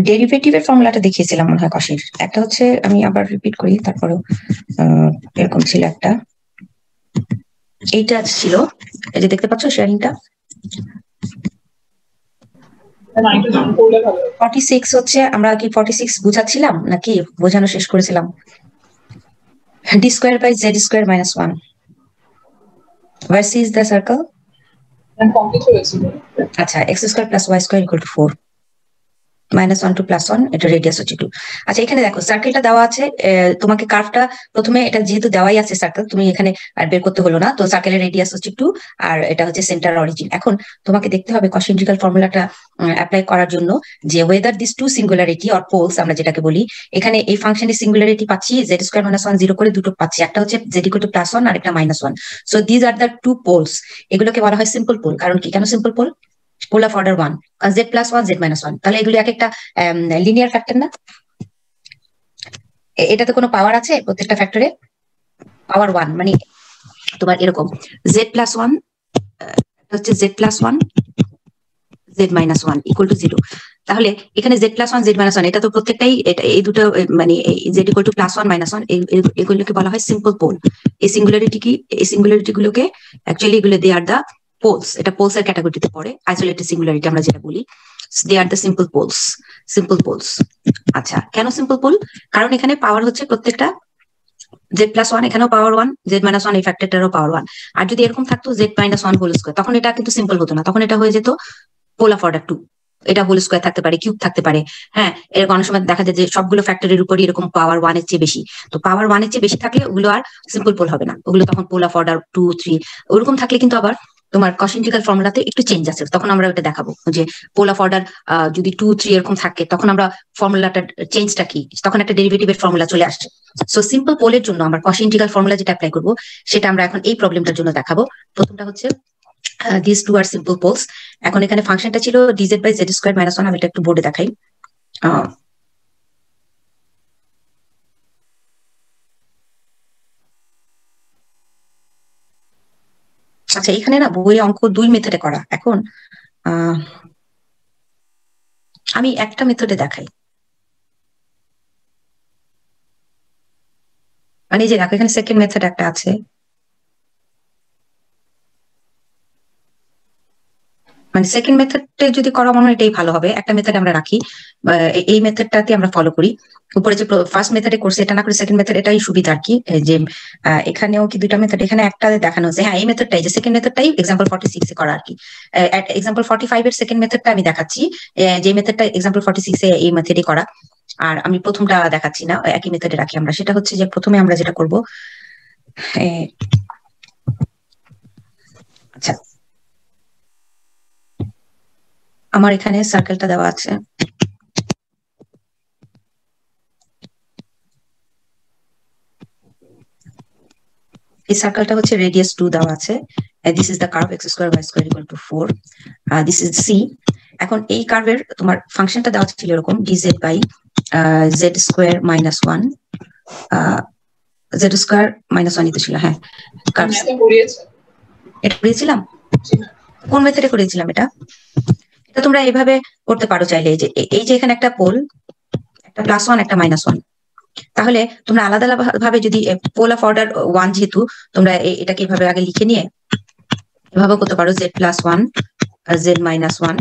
ডেরিভেটিভের ফর্মুলাটা দেখিয়েছিলাম মনে হয় কশির। একটা হচ্ছে, আমি আবার রিপিট করি তারপরেও, এরকম ছিল একটা, এইটা ছিল, এই যে দেখতে পাচ্ছ শেয়ারিংটা, 46 হচ্ছে, আমরা কি 46 বুঝাচ্ছিলাম নাকি বোঝানো শেষ করেছিলাম? d square by z square minus 1 where c is the circle, আচ্ছা x square plus y square equal to 4 -1 to +1, এটা রেডিয়াস হচ্ছে 2। আচ্ছা এখানে দেখো সার্কেলটা দেওয়া আছে, তোমাকে কার্ভটা প্রথমে, এটা যেহেতু দেওয়াই আছে সার্কেল, তুমি এখানে আর বের করতে হলো না, তো সার্কেলের রেডিয়াস হচ্ছে 2 আর এটা হচ্ছে সেন্টার অরিজিন। এখন তোমাকে দেখতে হবে কস ইন্টিগ্রাল ফর্মুলাটা অ্যাপ্লাই করার জন্য যে whether this to singularity or poles আমরা যেটাকে বলি, এখানে এই ফাংশনের সিঙ্গুলারিটি পাচ্ছি z স্কয়ার - 1 0 করে দুটো পাচ্ছি, একটা হচ্ছে z = +1 আর একটা -1। So these are the two poles, এগুলোকে বলা হয় সিম্পল পোল। কারণ কি, কেন simple pole? Pole of order 1, z + 1 z - 1, তাহলে এগুলো এক একটা লিনিয়ার ফ্যাক্টর না? এটাতে কোনো পাওয়ার আছে? প্রত্যেকটা ফ্যাক্টরে পাওয়ার 1, মানে তোমার এরকম z + 1 হচ্ছে z + 1 z - 1 = 0। তাহলে এখানে z + 1 z - 1, এটা তো প্রত্যেকটাই, এই দুটো মানে z = +1 - 1, এগুলোকে বলা হয় সিম্পল পোল। এই সিঙ্গুলারিটি গুলোকে অ্যাকচুয়ালি এগুলো দে আর দা পোলস, এটা পোলস এর ক্যাটাগরিতে পড়ে। আইসোলেটেড সিঙ্গুলারিটি আমরা যেটা বলি, দে আর দ্য সিম্পল পোলস। আচ্ছা কেন সিম্পল পোল? কারণ এখানে পাওয়ার হচ্ছে প্রত্যেকটা z + 1, এখানেও পাওয়ার 1, z - 1 এই ফ্যাক্টরটারও পাওয়ার 1। আর যদি এরকম থাকতো z - 1 হোল স্কয়ার, তখন এটা কিন্তু সিম্পল হতো না, তখন এটা হয়ে যেত পোল অফ অর্ডার 2। এটা হোল স্কয়ার থাকতে পারে, কিউব থাকতে পারে, হ্যাঁ, এরকম অনেক সময় দেখা যায় যে সবগুলো ফ্যাক্টরের উপরই এরকম পাওয়ার 1 এর চেয়ে বেশি। তো পাওয়ার 1 এর চেয়ে বেশি থাকলে ওগুলো আর সিম্পল পোল হবে না, ওগুলো তখন পোল অফ অর্ডার 2 3 ওরকম থাকলে কিন্তু আবার তোমার কস ইন্টিগ্রাল ফর্মুলাতে একটু চেঞ্জ আছে, তখন আমরা ওটা দেখাবো যে পোল অফ অর্ডার যদি 2 3 এরকম থাকে, তখন আমরা ফর্মুলাটার চেঞ্জটা কি, তখন একটা ডেরিভেটিভের ফর্মুলা চলে আসছে। সো সিম্পল পোলের জন্য আমরা কস ইন্টিগ্রাল ফর্মুলা যেটা অ্যাপ্লাই করবো, সেটা আমরা এখন এই প্রবলেমটার জন্য দেখাবো। প্রথমটা হচ্ছে these two are simple poles। এখন এখানে ফাংশনটা ছিল dz by z squared minus 1, আমি এটা একটু বোর্ডে দেখাই। আচ্ছা এখানে না বই অঙ্ক 2 মেথডে করা, এখন আমি একটা মেথডে দেখাই। মানে যে দেখো এখানে সেকেন্ড মেথড একটা আছে, মানে সেকেন্ড মেথডে যদি করা মনে হয় এটাই ভালো হবে। একটা মেথড আমরা রাখি, এই মেথডটাতে আমরা ফলো করি। উপরে যে ফার্স্ট মেথডে করছে এটা না করে সেকেন্ড মেথড, এটাই সুবিধা আর কি। যে এখানেও কি দুইটা মেথড, এখানে একটা দেখানো হচ্ছে, হ্যাঁ এই মেথডটাই, যে সেকেন্ড মেথডটাই এক্সাম্পল 46 এ করা আর কি। এক্সাম্পল 45 এর সেকেন্ড মেথডটা আমি দেখাচ্ছি, যে মেথডটা এক্সাম্পল 46 এ এই মেথডে করা। আর আমি প্রথমটা দেখাচ্ছি না, একই মেথডে রাখি আমরা। সেটা হচ্ছে যে প্রথমে আমরা যেটা করব, আচ্ছা আমার এখানে সার্কেলটা দেওয়া আছে, এই সার্কেলটা হচ্ছে রেডিয়াস 2 দেওয়া আছে। This is the curve x square y square equal to 4, this is c। এখন এই কার্ভের তোমার ফাংশনটা দেওয়া ছিল এরকম dz by z square minus 1, z square minus 1 ই তো ছিল, হ্যাঁ কার্ভ। এটা করেছিলাম, কোন মেথডে করেছিলাম এটা? এটা তোমরা এইভাবে করতে পারো চাইলে, এই যে এখানে একটা পোল, একটা +1 একটা -1, তাহলে তোমরা আলাদা ভাবে যদি পোল অফ অর্ডার 1 যেহেতু, তোমরা এটাকে এইভাবে আগে লিখে নিয়ে এভাবে করতে পারো z + 1 আর z - 1।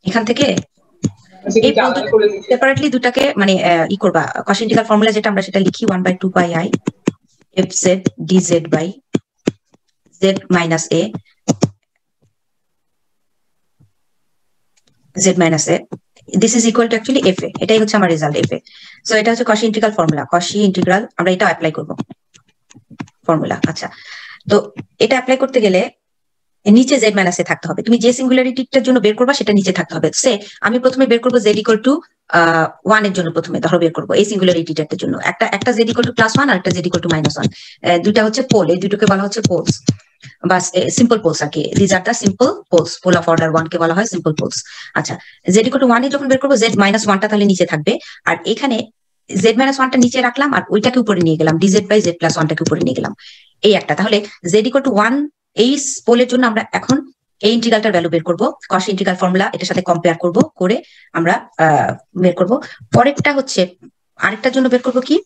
এখান থেকে এই সেপারেটলি দুটাকে মানে ই করবা, কস ইন্টিগ্রাল ফর্মুলা যেটা আমরা সেটা লিখি 1/2 পাই i fz dz by z minus a z minus a, this is equal to actually fa, এটাই হচ্ছে আমার রেজাল্ট fa। সো এটা হচ্ছে Cauchy integral formula, Cauchy integral আমরা এটা অ্যাপ্লাই করব ফর্মুলা। আচ্ছা তো এটা অ্যাপ্লাই করতে গেলে নিচে z মাইনাস এ থাকতে হবে, তুমি যে সিঙ্গুলারিটিটার জন্য বের করবা সেটা নিচে থাকতে হবে। সে আমি প্রথমে বের করবো z = 1 এর জন্য, প্রথমে ধরো বের করবো এই সিঙ্গুলারিটিটার জন্য একটা z = +1 আর একটা z = -1, দুইটা হচ্ছে পোল, এই দুটোকে বলা হচ্ছে পোলস বা সিম্পল পোলস আর কি। This are the simple poles, pole of order 1 কে বলা হয় সিম্পল পোলস। আচ্ছা z = 1 এ যখন বের করবো z - 1টা তাহলে নিচে থাকবে, আর এখানে z - 1টা নিচে রাখলাম আর ওইটাকে উপরে নিয়ে গেলাম, dz বাই z + 1টাকে উপরে নিয়ে গেলাম, এই একটা। তাহলে z = 1 এই পোলের জন্য আমরা এখন এই ইন্টিগ্রালটার ভ্যালু বের করব, কস ইন্টিগ্রাল ফর্মুলা এটার সাথে কম্পেয়ার করব, করে আমরা বের করব। পরেরটা হচ্ছে আরেকটার জন্য বের করব কি,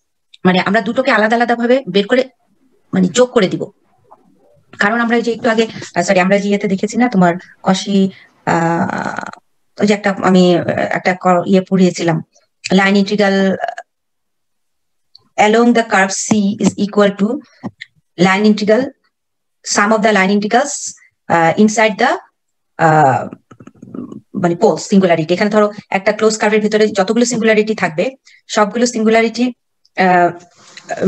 মানে আমরা দুটোকে আলাদা আলাদা ভাবে বের করে মানে যোগ করে দিব। কারণ আমরা যে একটু আগে সরি আমরা যে ইয়েতে দেখেছি না তোমার কষি ওই যে একটা আমি একটা ইয়ে পড়িয়েছিলাম, line integral along the curve C is equal to line integral sum of the line integrals inside the মানে পোল সিঙ্গুলারিটি। এখানে ধরো একটা ক্লোজ কার্ভের ভিতরে যতগুলো সিঙ্গুলারিটি থাকবে সবগুলো সিঙ্গুলারিটি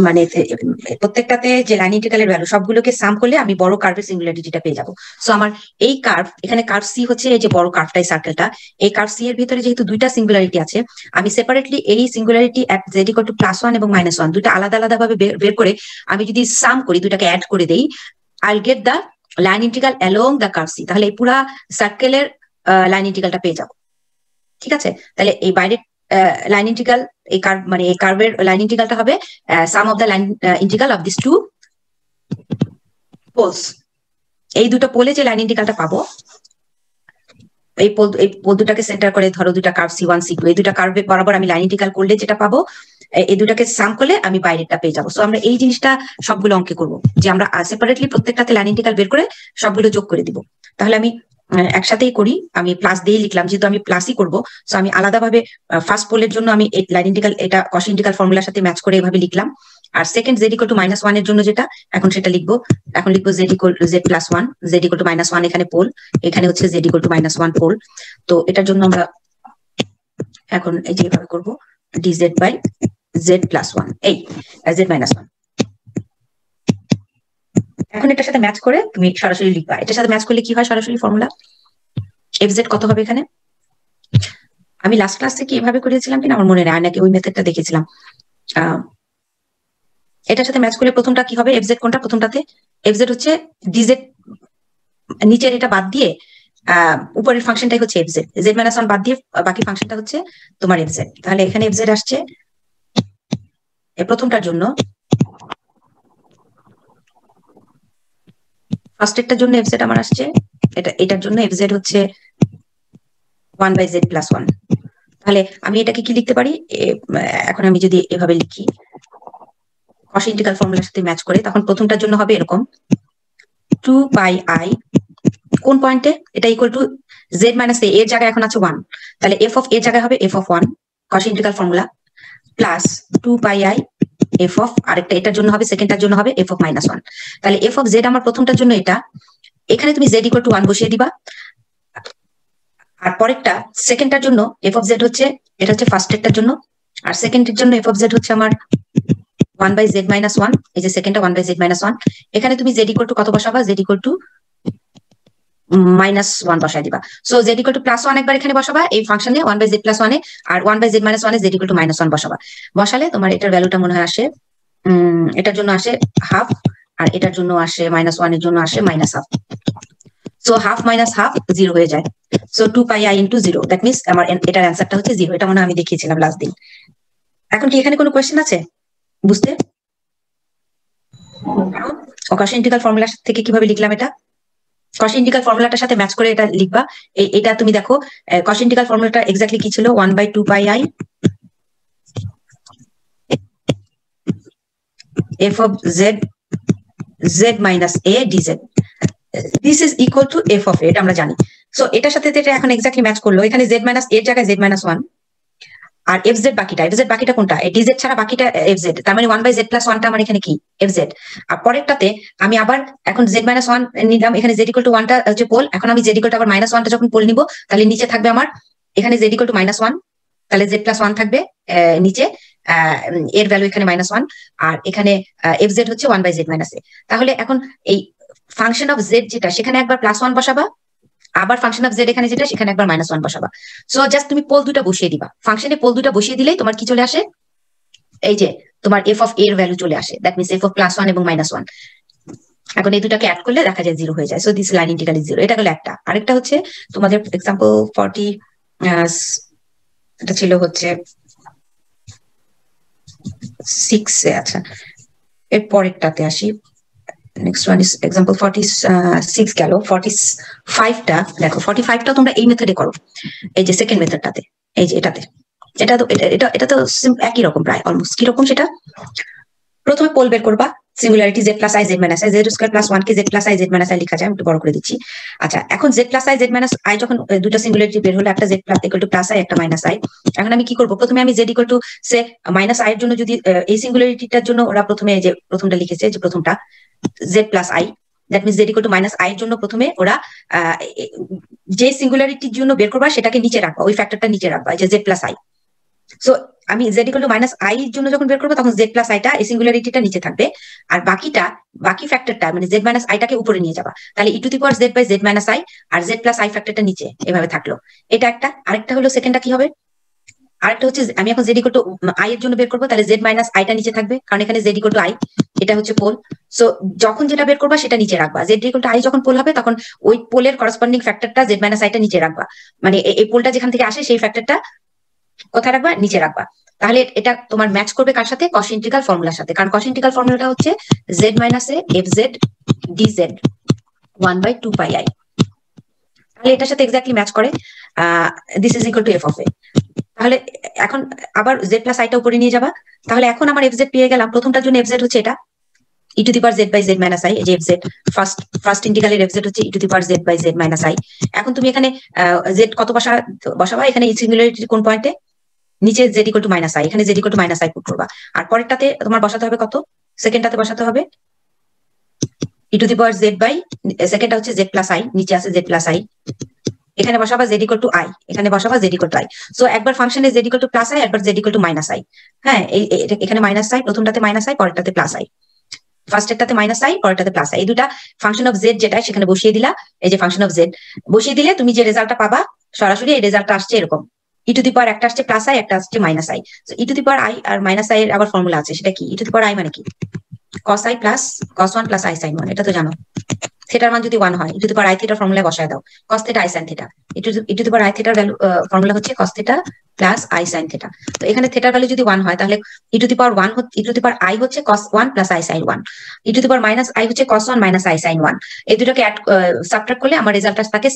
মানে প্রত্যেকটাতে যে লাইন ইন্টিগ্রালের ভ্যালু সবগুলোকে সাম করলে আমি বড় কার্ভের সিঙ্গুলারিটিটা পেয়ে যাবো। সো আমার এই কার্ভ, এখানে কার্ভ সি হচ্ছে এই যে বড় কার্ভটাই সার্কেলটা, এই কার্ভ সি এর ভিতরে যেহেতু দুইটা সিঙ্গুলারিটি আছে, আমি সেপারেটলি এই সিঙ্গুলারিটি জেড ইকুয়াল টু +1 এবং -1 দুইটা আলাদা আলাদা ভাবে বের করে আমি যদি সাম করি, দুটাকে অ্যাড করে দেই, I'll get the line integral along the curve C. তাহলে এই পুরা সার্কেলের লাইন ইন্টিগ্রালটা পেয়ে যাবো। ঠিক আছে, তাহলে এই বাইরের লাইন ইন্টিগ্রাল এই কার্ভ মানে এই কার্ভের লাইন ইন্টিগ্রালটা হবে sum of the line integral of this two poles. এই দুটো পোলে যে লাইন ইন্টিগ্রালটা পাবো, এই পোল দুটাকে সেন্টার করে ধরো দুটা কার্ভ C1 C2, এই দুটা কার্ভে বরাবর আমি লাইন ইন্টিগ্রাল করলে যেটা পাবো, এই দুটাকে সাম করলে আমি বাইরেরটা পেয়ে যাবো। সো আমরা এই জিনিসটা সবগুলো অঙ্কে করবো, যে আমরা সেপারেটলি প্রত্যেকটাতে লাইন ইন্টিগ্রাল বের করে সবগুলো যোগ করে দিব। তাহলে আমি একসাথেই করি, আমি প্লাস দিয়ে লিখলাম যেহেতু আমি প্লাসই করবো। সো আমি আলাদাভাবে ফার্স্ট পোলের জন্য আমি লাইন ইন্টিগ্রাল এটা কস ইন্টিগ্রাল ফর্মুলার সাথে ম্যাচ করে এভাবে লিখলাম। আর সেকেন্ড জেড ইকুয়াল টু -1 এর জন্য যেটা এখন সেটা লিখবো, এখন লিখবো জেড +1, জেড ইকুয়াল টু -1 এখানে পোল, এখানে হচ্ছে জেড ইকুয়াল টু -1 পোল। তো এটার জন্য আমরা এখন এই যে এভাবে করবো dz বাই z+1 এই z-1। এখন এটার সাথে ম্যাচ করে তুমি সরাসরি লিখবা, এটার সাথে ম্যাচ করলে কি হয় সরাসরি ফর্মুলা fz কত হবে এখানে। আমি লাস্ট ক্লাস থেকে এভাবে করেছিলাম কিনা আমার মনে নেই, নাকি ওই মেথডটা দেখেছিলাম। এটার সাথে ম্যাচ করলে প্রথমটা কি হবে, fz কোনটা প্রথমটাতে, fz হচ্ছে dz, নিচের এটা বাদ দিয়ে উপরের ফাংশনটাই হচ্ছে fz, z-1 বাদ দিয়ে বাকি ফাংশনটা হচ্ছে তোমার fz। তাহলে এখানে fz আসছে প্রথমটার জন্য, ফার্স্টেরটার জন্য fz আমার আসছে এটার জন্য fz হচ্ছে 1/z+1। তাহলে আমি এটাকে কি লিখতে পারি, এখন আমি যদি এভাবে লিখি কস ইন্টিগ্রাল ফর্মুলার সাথে ম্যাচ করে, তখন প্রথমটার জন্য হবে এরকম 2πi কোন পয়েন্টে, এটা ইকুয়াল টু z-a এর জায়গায় এখন আছে 1, তাহলে f অফ এর জায়গায় হবে f of 1 cos integral formula plus 2πi f of আরেকটা এটার জন্য হবে সেকেন্ডটার জন্য হবে f অফ -1। তাহলে f অফ z আমার প্রথমটার জন্য এটা, এখানে তুমি z ইকুয়াল টু 1 বসিয়ে দিবা। আর পরেরটা সেকেন্ডটার জন্য f অফ z হচ্ছে, এটা হচ্ছে ফার্স্টেরটার জন্য, আর সেকেন্ডের জন্য f অফ z হচ্ছে আমার 1/z-1, এই যে সেকেন্ডটা 1/z-1। এখানে তুমি z ইকুয়াল টু কত বসাবা, z ইকুয়াল টু -1 বসাই দিবা। সো z ইকুয়াল টু +1 একবার এখানে বসাবা এই ফাংশনে 1/z+1 এ, আর 1/z-1 এ z ইকুয়াল টু -1 বসাবা। বসালে তোমার এটার ভ্যালুটা মনে হয় আসে এটার জন্য আসে হাফ, আর এটার জন্য আসে -1 এর জন্য আসে -half. So half minus half 0 হয়ে যায়। So 2πi into 0, that means আমার এটার অ্যান্সারটা হচ্ছে 0। এটা মনে হয় আমি দেখিয়েছিলাম লাস্ট দিন। এখন কি এখানে কোনো কোয়েশ্চেন আছে বুঝতে? কস ইন্টিগ্রাল ফর্মুলা থেকে কিভাবে লিখলাম এটা, কস ইন্টিগ্রাল ফর্মুলাটার সাথে ম্যাচ করে এটা লিখবা। এটা তুমি দেখো কস ইন্টিগ্রাল ফর্মুলাটা এক্স্যাক্টলি কি ছিল, 1/2πi f of z-a dz, this is equal two f of a, এটা আমরা জানি। সো এটার সাথে এটা এখন এক্স্যাক্টলি ম্যাচ করলো, এখানে z- এর জায়গায় z-1, আর fz বাকিটা কোনটা, dz ছাড়া বাকিটা fz, তার মানে 1/z+1টা আমার এখানে কি fz। আর পরেরটাতে আমি আবার এখন z-1 নিলাম, এখানে z ইকুয়াল টু 1টা হচ্ছে পোল, এখন আমি z ইকুয়াল টু আবার -1টা যখন পোল নিব, তাহলে নিচে থাকবে আমার এখানে z ইকুয়াল টু -1, তাহলে z+1 থাকবে নিচে, এর ভ্যালু এখানে -1, আর এখানে fz হচ্ছে 1/z-a। তাহলে এখন এই ফাংশন অফ z যেটা সেখানে একবার +1 বসাবা, আবার ফাংশন অফ জেড এখানে যেটা সেখানে একবার -1 বসাবা। সো জাস্ট তুমি পোল দুটো বসিয়ে দিবা, ফাংশনে পোল দুটো বসিয়ে দিলেই তোমার কি চলে আসে, এই যে তোমার f অফ a এর ভ্যালু চলে আসে, দ্যাট মিনস f অফ +1 এবং -1। এখন এই দুটাকে অ্যাড করলে দেখা যায় 0 হয়ে যায়। So this line integral is 0। এটা হলো একটা। আরেকটা হচ্ছে তোমাদের এক্সাম্পল 40, এটা ছিল হচ্ছে 6 এ। আচ্ছা এর পরেরটাতে আসি, নেক্সট ওয়ান ইজ এক্সাম্পল 46 গেল। 45টা দেখো, 45টা তোমরা এই মেথডে করো, এই যে সেকেন্ড মেথডটাতে, এই যে এটাতে। এটা তো একই রকম প্রায় অলমোস্ট। কিরকম সেটা? প্রথমে পোল বের করবা, singularity Z plus I Z minus i, Z square plus 1 K Z plus I Z minus I লেখা যায়, আমি একটু বড় করে দিচ্ছি। আচ্ছা, এখন Z plus I Z minus i যখন দুটো সিঙ্গুলারিটি বের হলো, একটা Z equal to plus i, একটা মাইনাস আই, এখন আমি কি করবো? প্রথমে আমি Z equal to say minus i এর জন্য যদি এই সিঙ্গুলারিটিটার জন্য ওরা প্রথমে যে প্রথমটা লিখেছে, যে প্রথমটা Z plus I, that means Z equal to minus i এর জন্য প্রথমে ওরা যে সিঙ্গুলারিটির জন্য বের করবা সেটাকে নিচে রাখবা, ওই ফ্যাক্টরটা নিচে রাখবা, যে জেড প্লাস আই। সো আমি Z equal to minus i এর জন্য যখন বের করবো, তখন জেড প্লাস আইটা এই সিঙ্গুলারিটিটা নিচে থাকবে, আর বাকি ফ্যাক্টরটা মানে জেড মাইনাস আইটাকে উপরে নিয়ে যাবা। তাহলে e to the power z by Z minus i, আর জেড প্লাস আই ফ্যাক্টরটা নিচে, এভাবে থাকলো। এটা একটা। আরেকটা হলো সেকেন্ডটা কি হবে? আরেকটা হচ্ছে আমি এখন জেড ইকুয়াল টু আই এর জন্য বের করবো, তাহলে জেড মাইনাস আইটা নিচে থাকবে, কারণ এখানে জেড ইকুয়াল টু আই, এটা হচ্ছে পোল। সো যখন যেটা বের করবা সেটা নিচে রাখবা। জেড ইকুয়াল টু আই যখন পোল হবে, তখন ওই পোলের করসপন্ডিং ফ্যাক্টরটা জেড মাইনাস আইটা নিচে রাখবা, মানে এই পোলটা যেখান থেকে আসে সেই ফ্যাক্টরটা কোথায় রাখবা? নিচে রাখবা। তাহলে এটা তোমার ম্যাচ করবে কার সাথে? কস ইন্টিগ্রাল ফর্মুলার সাথে, কারণ কস ইন্টিগ্রাল ফর্মুলাটা হচ্ছে z minus A F Z D z 1/2 pi i. তাহলে এটার সাথে এক্স্যাক্টলি ম্যাচ করে this is equal to f of a. তাহলে এখন আবার জেড প্লাস আইটা উপরে নিয়ে যাবা। তাহলে এখন আমার এফ জেড পেয়ে গেলাম। প্রথমটার জন্য এফ জেড হচ্ছে এটা e to the power z by Z minus i, যে এফ জেড ফার্স্ট ইন্টিগ্রালের এফ জেড হচ্ছে e to the power z by Z minus i. এখন তুমি এখানে জেড কত বসাবা? এখানে সিঙ্গুলারিটির কোন পয়েন্টে? নিচে z equal to minus i, এখানে z equal to minus i put করবা। আর পরেরটাতে তোমার বসাতে হবে কত? সেকেন্ডটাতে বসাতে হবে e to the power z by, সেকেন্ডটা হচ্ছে জেড প্লাস আই, নিচে আছে জেড প্লাস আই, এখানে বসাবা জেড ইকুয়াল টু আই, এখানে বসাবা z equal to i. So একবার ফাংশনে z equal to plus i, একবার z equal to minus i. হ্যাঁ, এখানে মাইনাস আই, প্রথমটাতে মাইনাস আই, পরেরটাতে প্লাস আই। ফার্স্টেরটাতে মাইনাস আই, পরেরটাতে প্লাস আই। এই দুটা ফাংশন অফ জেড যেটা সেখানে বসিয়ে দিলা, এই যে ফাংশন অফ জেড বসিয়ে দিলে তুমি যে রেজাল্টটা পাবা, সরাসরি এই রেজাল্টটা আসছে এরকম। ই টু দি পাওয়ার একটা আসছে প্লাস আই, একটা আসছে minus i. E to the power i আর মাইনাস আই এর আবার ফর্মুলা আছে, সেটা কি? ই টু দি পাওয়ার আই মানে কি? Cos i plus cos 1 plus i sine 1, এটা তো জানো। থিটার মান যদি 1 হয়, ই টু দি পাওয়ার আই থিটার ফর্মুলায় বসায় দাও, cos theta i sine theta. E to the power i থিটার ভ্যালু ফর্মুলা হচ্ছে cos theta plus i sine theta. তো এখানে থিটার ভ্যালু যদি 1 হয়, তাহলে e to the power 1 e to the power i হচ্ছে cos 1 plus i sine 1, e to the power minus i হচ্ছে কস 1 মাইনাস আই সাইন 1। এই দুটোকে সাবট্রাক্ট করলে আমার রেজাল্ট থাকে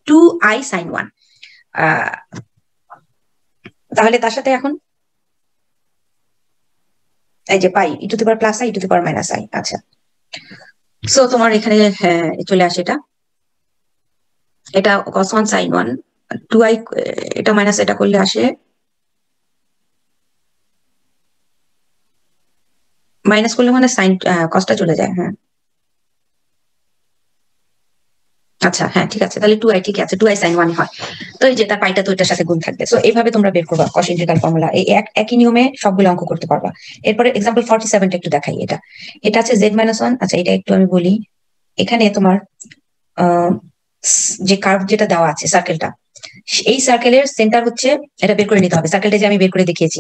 2 আই সাইন 1। তাহলে তার সাথে এখন এই যে pi e to the power plus i e to the power minus i. আচ্ছা, সো তোমার এখানে চলে আসে এটা cos 1 sin 1 2i, এটা মাইনাস এটা করলে আসে মাইনাস করলে মানে সাইন কসটা চলে যায়। হ্যাঁ, আচ্ছা, হ্যাঁ ঠিক আছে, তাহলে 2i ঠিক আছে, 2i sin 1 হয়। তো এই যে তার পাইটা তো এটার সাথে গুণ থাকবে। সো এইভাবে তোমরা বের করবা কস ইন্টিগ্রাল ফর্মুলা, এই একই নিয়মে সবগুলো অঙ্ক করতে পারবা। এরপরে এক্সাম্পল 47টা একটু দেখাই। এটা আছে z-1। আচ্ছা, এটা একটু আমি বলি। এখানে তোমার যে কার্ভ যেটা দেওয়া আছে সার্কেলটা, এই সার্কেলের সেন্টার হচ্ছে, এটা বের করে নিতে হবে। সার্কেলটা যে আমি বের করে দেখিয়েছি,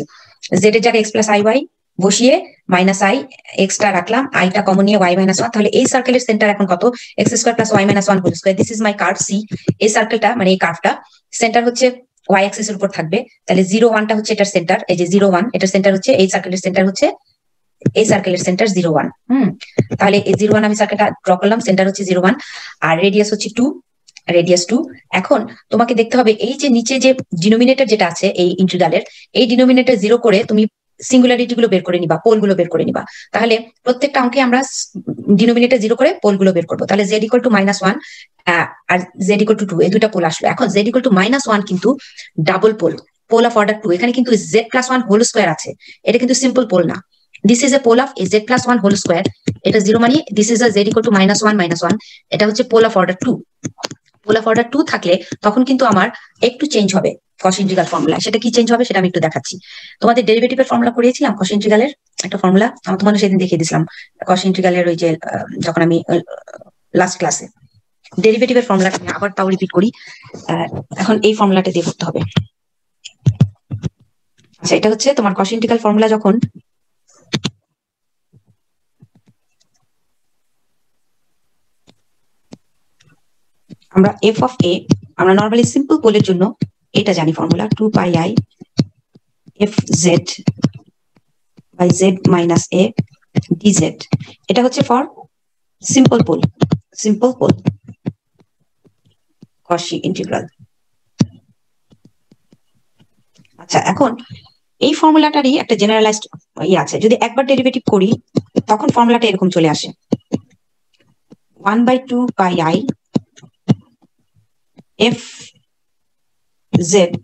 জেড এর জায়গায় এক্স প্লাস আই ওয়াই বসিয়ে মাইনাস আই এক্সটা রাখলাম, আইটা কমন নিয়ে ওয়াই মাইনাস 1। তাহলে এই সার্কেলের সেন্টার এখন কত? X square plus y minus 1 whole square. This is my curve C. এই সার্কেলটা মানে এই কার্ভটা সেন্টার হচ্ছে ওয়াই অ্যাক্সিস এর উপর থাকবে। তাহলে 0 1টা হচ্ছে এটার সেন্টার, এই যে 0 1 এটার সেন্টার হচ্ছে, এই সার্কেলের সেন্টার হচ্ছে, এই সার্কেলের সেন্টার 0 1। তাহলে এই 0 1 আমি সার্কেলটা ড্র করলাম, সেন্টার হচ্ছে 0 1, আর রেডিয়াস হচ্ছে 2, রেডিয়াস 2। এখন তোমাকে দেখতে হবে এই যে নিচে যে ডিনোমিনেটর যেটা আছে এই ইন্টিগ্রালের, এই ডিনোমিনেটর 0 করে তুমি সিঙ্গুলারিটি গুলো বের করে নিবা, পোল গুলো বের করে নিবা। তাহলে প্রত্যেকটা অঙ্কে আমরা ডিনোমিনেটর 0 করে পোল গুলো বের করবো। তাহলে জেড ইকুয়াল টু -1 আর জেড ইকুয়াল টু 2, এই দুটা পোল আসলো। এখন জেড ইকুয়াল টু -1 কিন্তু double pole, pole of order 2। এখানে কিন্তু জেড প্লাস 1 হোল স্কোয়ার আছে, এটা কিন্তু সিম্পল পোল না। This is a pole of z plus 1 whole square, এটা 0 মানে this is a z equal to -1 এটা হচ্ছে pole of order 2। Pole of order 2 থাকলে তখন কিন্তু আমার একটু চেঞ্জ হবে কস ইন্টিগ্রাল ফর্মুলা। সেটা কি চেঞ্জ হবে সেটা আমি একটু দেখাচ্ছি। তোমাদের ডেরিভেটিভের ফর্মুলা করিয়েছিলাম, কস ইন্টিগ্রালের একটা ফর্মুলা আমার তোমাদের সেদিন দেখিয়ে দিয়েছিলাম। কস ইন্টিগ্রালের ওই যে যখন আমি লাস্ট ক্লাসে ডেরিভেটিভের ফর্মুলাটা আমি আবার তাও রিপিট করি। এখন এই ফর্মুলাটা দিয়ে করতে হবে। আচ্ছা, এটা হচ্ছে তোমার কস ইন্টিগ্রাল ফর্মুলা। যখন আমরা এফ অফ এ, আমরা নর্মালি সিম্পল পোলের জন্য এটা জানি formula 2 pi i f z by Z minus a dz. এটা হচ্ছে for simple pole Cauchy integral. আচ্ছা, এখন এই ফর্মুলাটারই একটা জেনারেলাইজড আছে, যদি একবার ডেরিভেটিভ করি তখন ফর্মুলাটা এরকম চলে আসে 1/2 pi i f z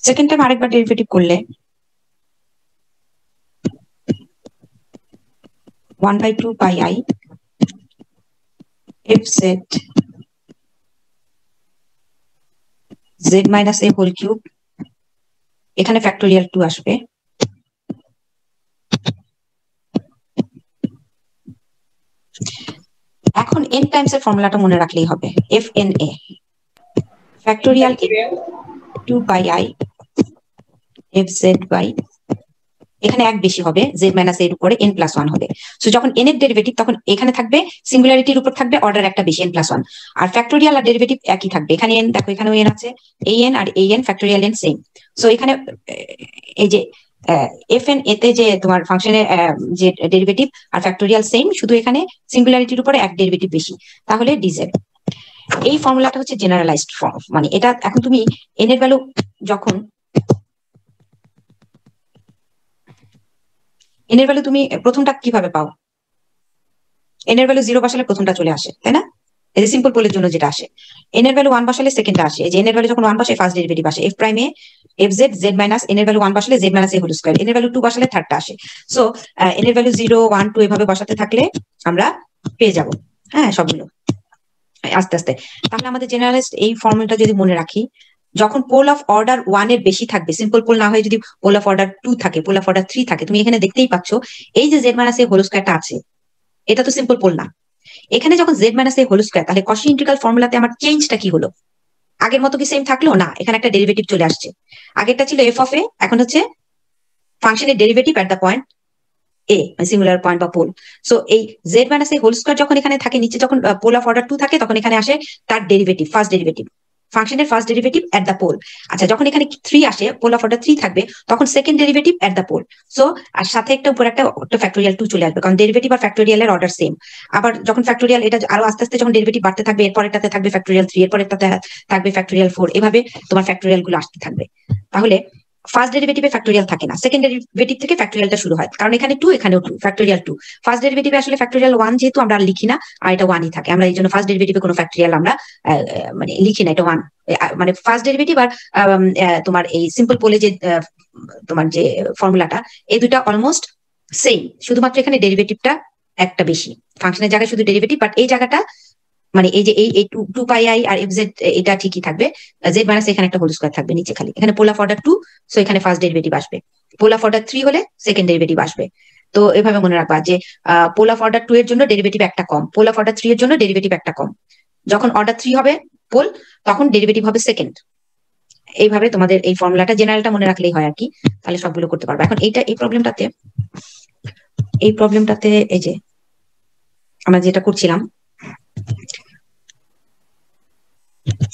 second time আরেকবার ডেরিভেটিভ করলে 1/2 pi i f z z minus a whole cube, এখানে ফ্যাক্টোরিয়াল 2 আসবে। এখন এন টাইমস এর ফর্মুলাটা মনে রাখলেই হবে, f n a factorial 2 pi i f z by, এখানে এক বেশি হবে জেড মাইনাস এর উপরে এন প্লাস ওয়ান হবে। সো যখন এন এর ডেরিভেটিভ তখন এখানে থাকবে সিঙ্গুলারিটির উপর থাকবে অর্ডার একটা বেশি এন প্লাস ওয়ান, আর ফ্যাক্টোরিয়াল আর ডেরিভেটিভ একই থাকবে। এখানে এন দেখো, এখানেও এন আছে, এই এন আর এই N factorial N same. So এখানে এই যে এফ এন এতে যে তোমার ফাংশনের যে ডেরিভেটিভ আর ফ্যাক্টোরিয়াল সেম, শুধু এখানে সিঙ্গুলারিটির উপরে এক ডেরিভেটিভ বেশি, তাহলে ডিজেড। এই ফর্মুলাটা হচ্ছে জেনারেলাইজড ফর্ম, মানে এটা এখন তুমি এন এর ভ্যালু যখন এন এর ভ্যালু তুমি প্রথমটা কিভাবে পাও, এন এর ভ্যালু 0 বসালে প্রথমটা চলে আসে, তাই না? এই যে সিম্পল পোলের জন্য যেটা আসে, এন এর ভ্যালু 1 বসালে সেকেন্ডটা আসে। এই যে এন এর ভ্যালু যখন 1 বসে ফার্স্ট ডেরিভেটিভ আসে, F prime A F z z minus N এর ভ্যালু 1 বসালে Z minus a whole square, N এর ভ্যালু 2 বসালে থার্ডটা আসে। সো এন এর ভ্যালু 0 1 2 এভাবে বসাতে থাকলে আমরা পেয়ে যাব, হ্যাঁ, সবগুলো আস্তে আস্তে। তাহলে আমাদের জেনারেলাইজড এই ফর্মুলাটা যদি মনে রাখি, যখন পোল অফ অর্ডার 1 এর বেশি থাকবে, সিম্পল পোল না হয়ে যদি পোল অফ অর্ডার 2 থাকে, পোল অফ অর্ডার 3 থাকে, তুমি এখানে দেখতেই পাচ্ছ এই যে জেড মাইনাস এ হোল স্কয়ারটা আছে, এটা তো সিম্পল পোল না। এখানে যখন Z minus a whole square, তাহলে কশি ইন্টিগ্রাল ফর্মুলাতে আমার চেঞ্জটা কি হলো? আগের মতো কি সেম থাকলো? না, এখানে একটা ডেরিভেটিভ চলে আসছে। আগেরটা ছিল এফ অফ এ, এখন হচ্ছে ফাংশনের derivative at the point A, singular point বা পোল। সো এই Z minus a whole square যখন এখানে থাকে, নিচে যখন পোল অফ অর্ডার 2 থাকে, তখন এখানে আসে তার ডেরিভেটিভ, ফার্স্ট ডেরিভেটিভ, ফাংশনের first derivative at the pole. আচ্ছা, যখন এখানে 3 আসে, পোল অফ অর্ডার 3 থাকবে, তখন second derivative at the pole. So আর সাথে একটা উপর একটা ফ্যাক্টোরিয়াল 2 চলে আসবে, কারণ ডেরিভেটিভ আর ফ্যাক্টোরিয়ালের অর্ডার সেম। আবার যখন ফ্যাক্টোরিয়াল এটা আরো আস্তে আস্তে যখন ডেরিভেটিভ বাড়তে থাকবে, এরপরেরটাতে থাকবে ফ্যাক্টোরিয়াল 3, এরপরেরটাতে থাকবে ফ্যাক্টোরিয়াল 4, এভাবে তোমার ফ্যাক্টোরিয়াল গুলো আসতে থাকবে। তাহলে ফার্স্ট ডেরিভেটিভে ফ্যাক্টোরিয়াল থাকে না, সেকেন্ড ডেরিভেটিভ থেকে ফ্যাক্টোরিয়ালটা শুরু হয়, কারণ এখানে 2 এখানেও 2, ফ্যাক্টোরিয়াল 2। ফার্স্ট ডেরিভেটিভে আসলে ফ্যাক্টোরিয়াল 1 যেহেতু আমরা লিখি না, আর এটা 1ই থাকে, আমরা এই জন্য ফার্স্ট ডেরিভেটিভে কোনো ফ্যাক্টোরিয়াল আমরা মানে লিখি না, এটা 1। মানে ফার্স্ট ডেরিভেটিভ আর তোমার এই সিম্পল পোলে যে তোমার যে ফর্মুলাটা, এই দুটা অলমোস্ট সেম, শুধুমাত্র এখানে ডেরিভেটিভটা একটা বেশি, ফাংশনের জায়গায় শুধু ডেরিভেটিভ, বাট এই জায়গাটা মানে এই যে এই 2 pi I R F Z, এটা ঠিকই থাকবে। জেড মাইনাস এখানে একটা হোল স্কয়ার থাকবে নিচে, খালি এখানে পোল অফ অর্ডার 2, সো এখানে ফার্স্ট ডেরিভেটিভ আসবে। পোল অফ অর্ডার 3 হলে সেকেন্ড ডেরিভেটিভ আসবে। তো এভাবে মনে রাখবা যে পোল অফ অর্ডার 2 এর জন্য ডেরিভেটিভ একটা কম, পোল অফ অর্ডার 3 এর জন্য ডেরিভেটিভ একটা কম। যখন অর্ডার 3 হবে পোল, তখন ডেরিভেটিভ হবে সেকেন্ড। এইভাবে তোমাদের এই ফর্মুলাটা জেনারেলটা মনে রাখলেই হয় আর কি, তাহলে সবগুলো করতে পারবে। এখন এই প্রবলেমটাতে এই যে আমরা যেটা করছিলাম,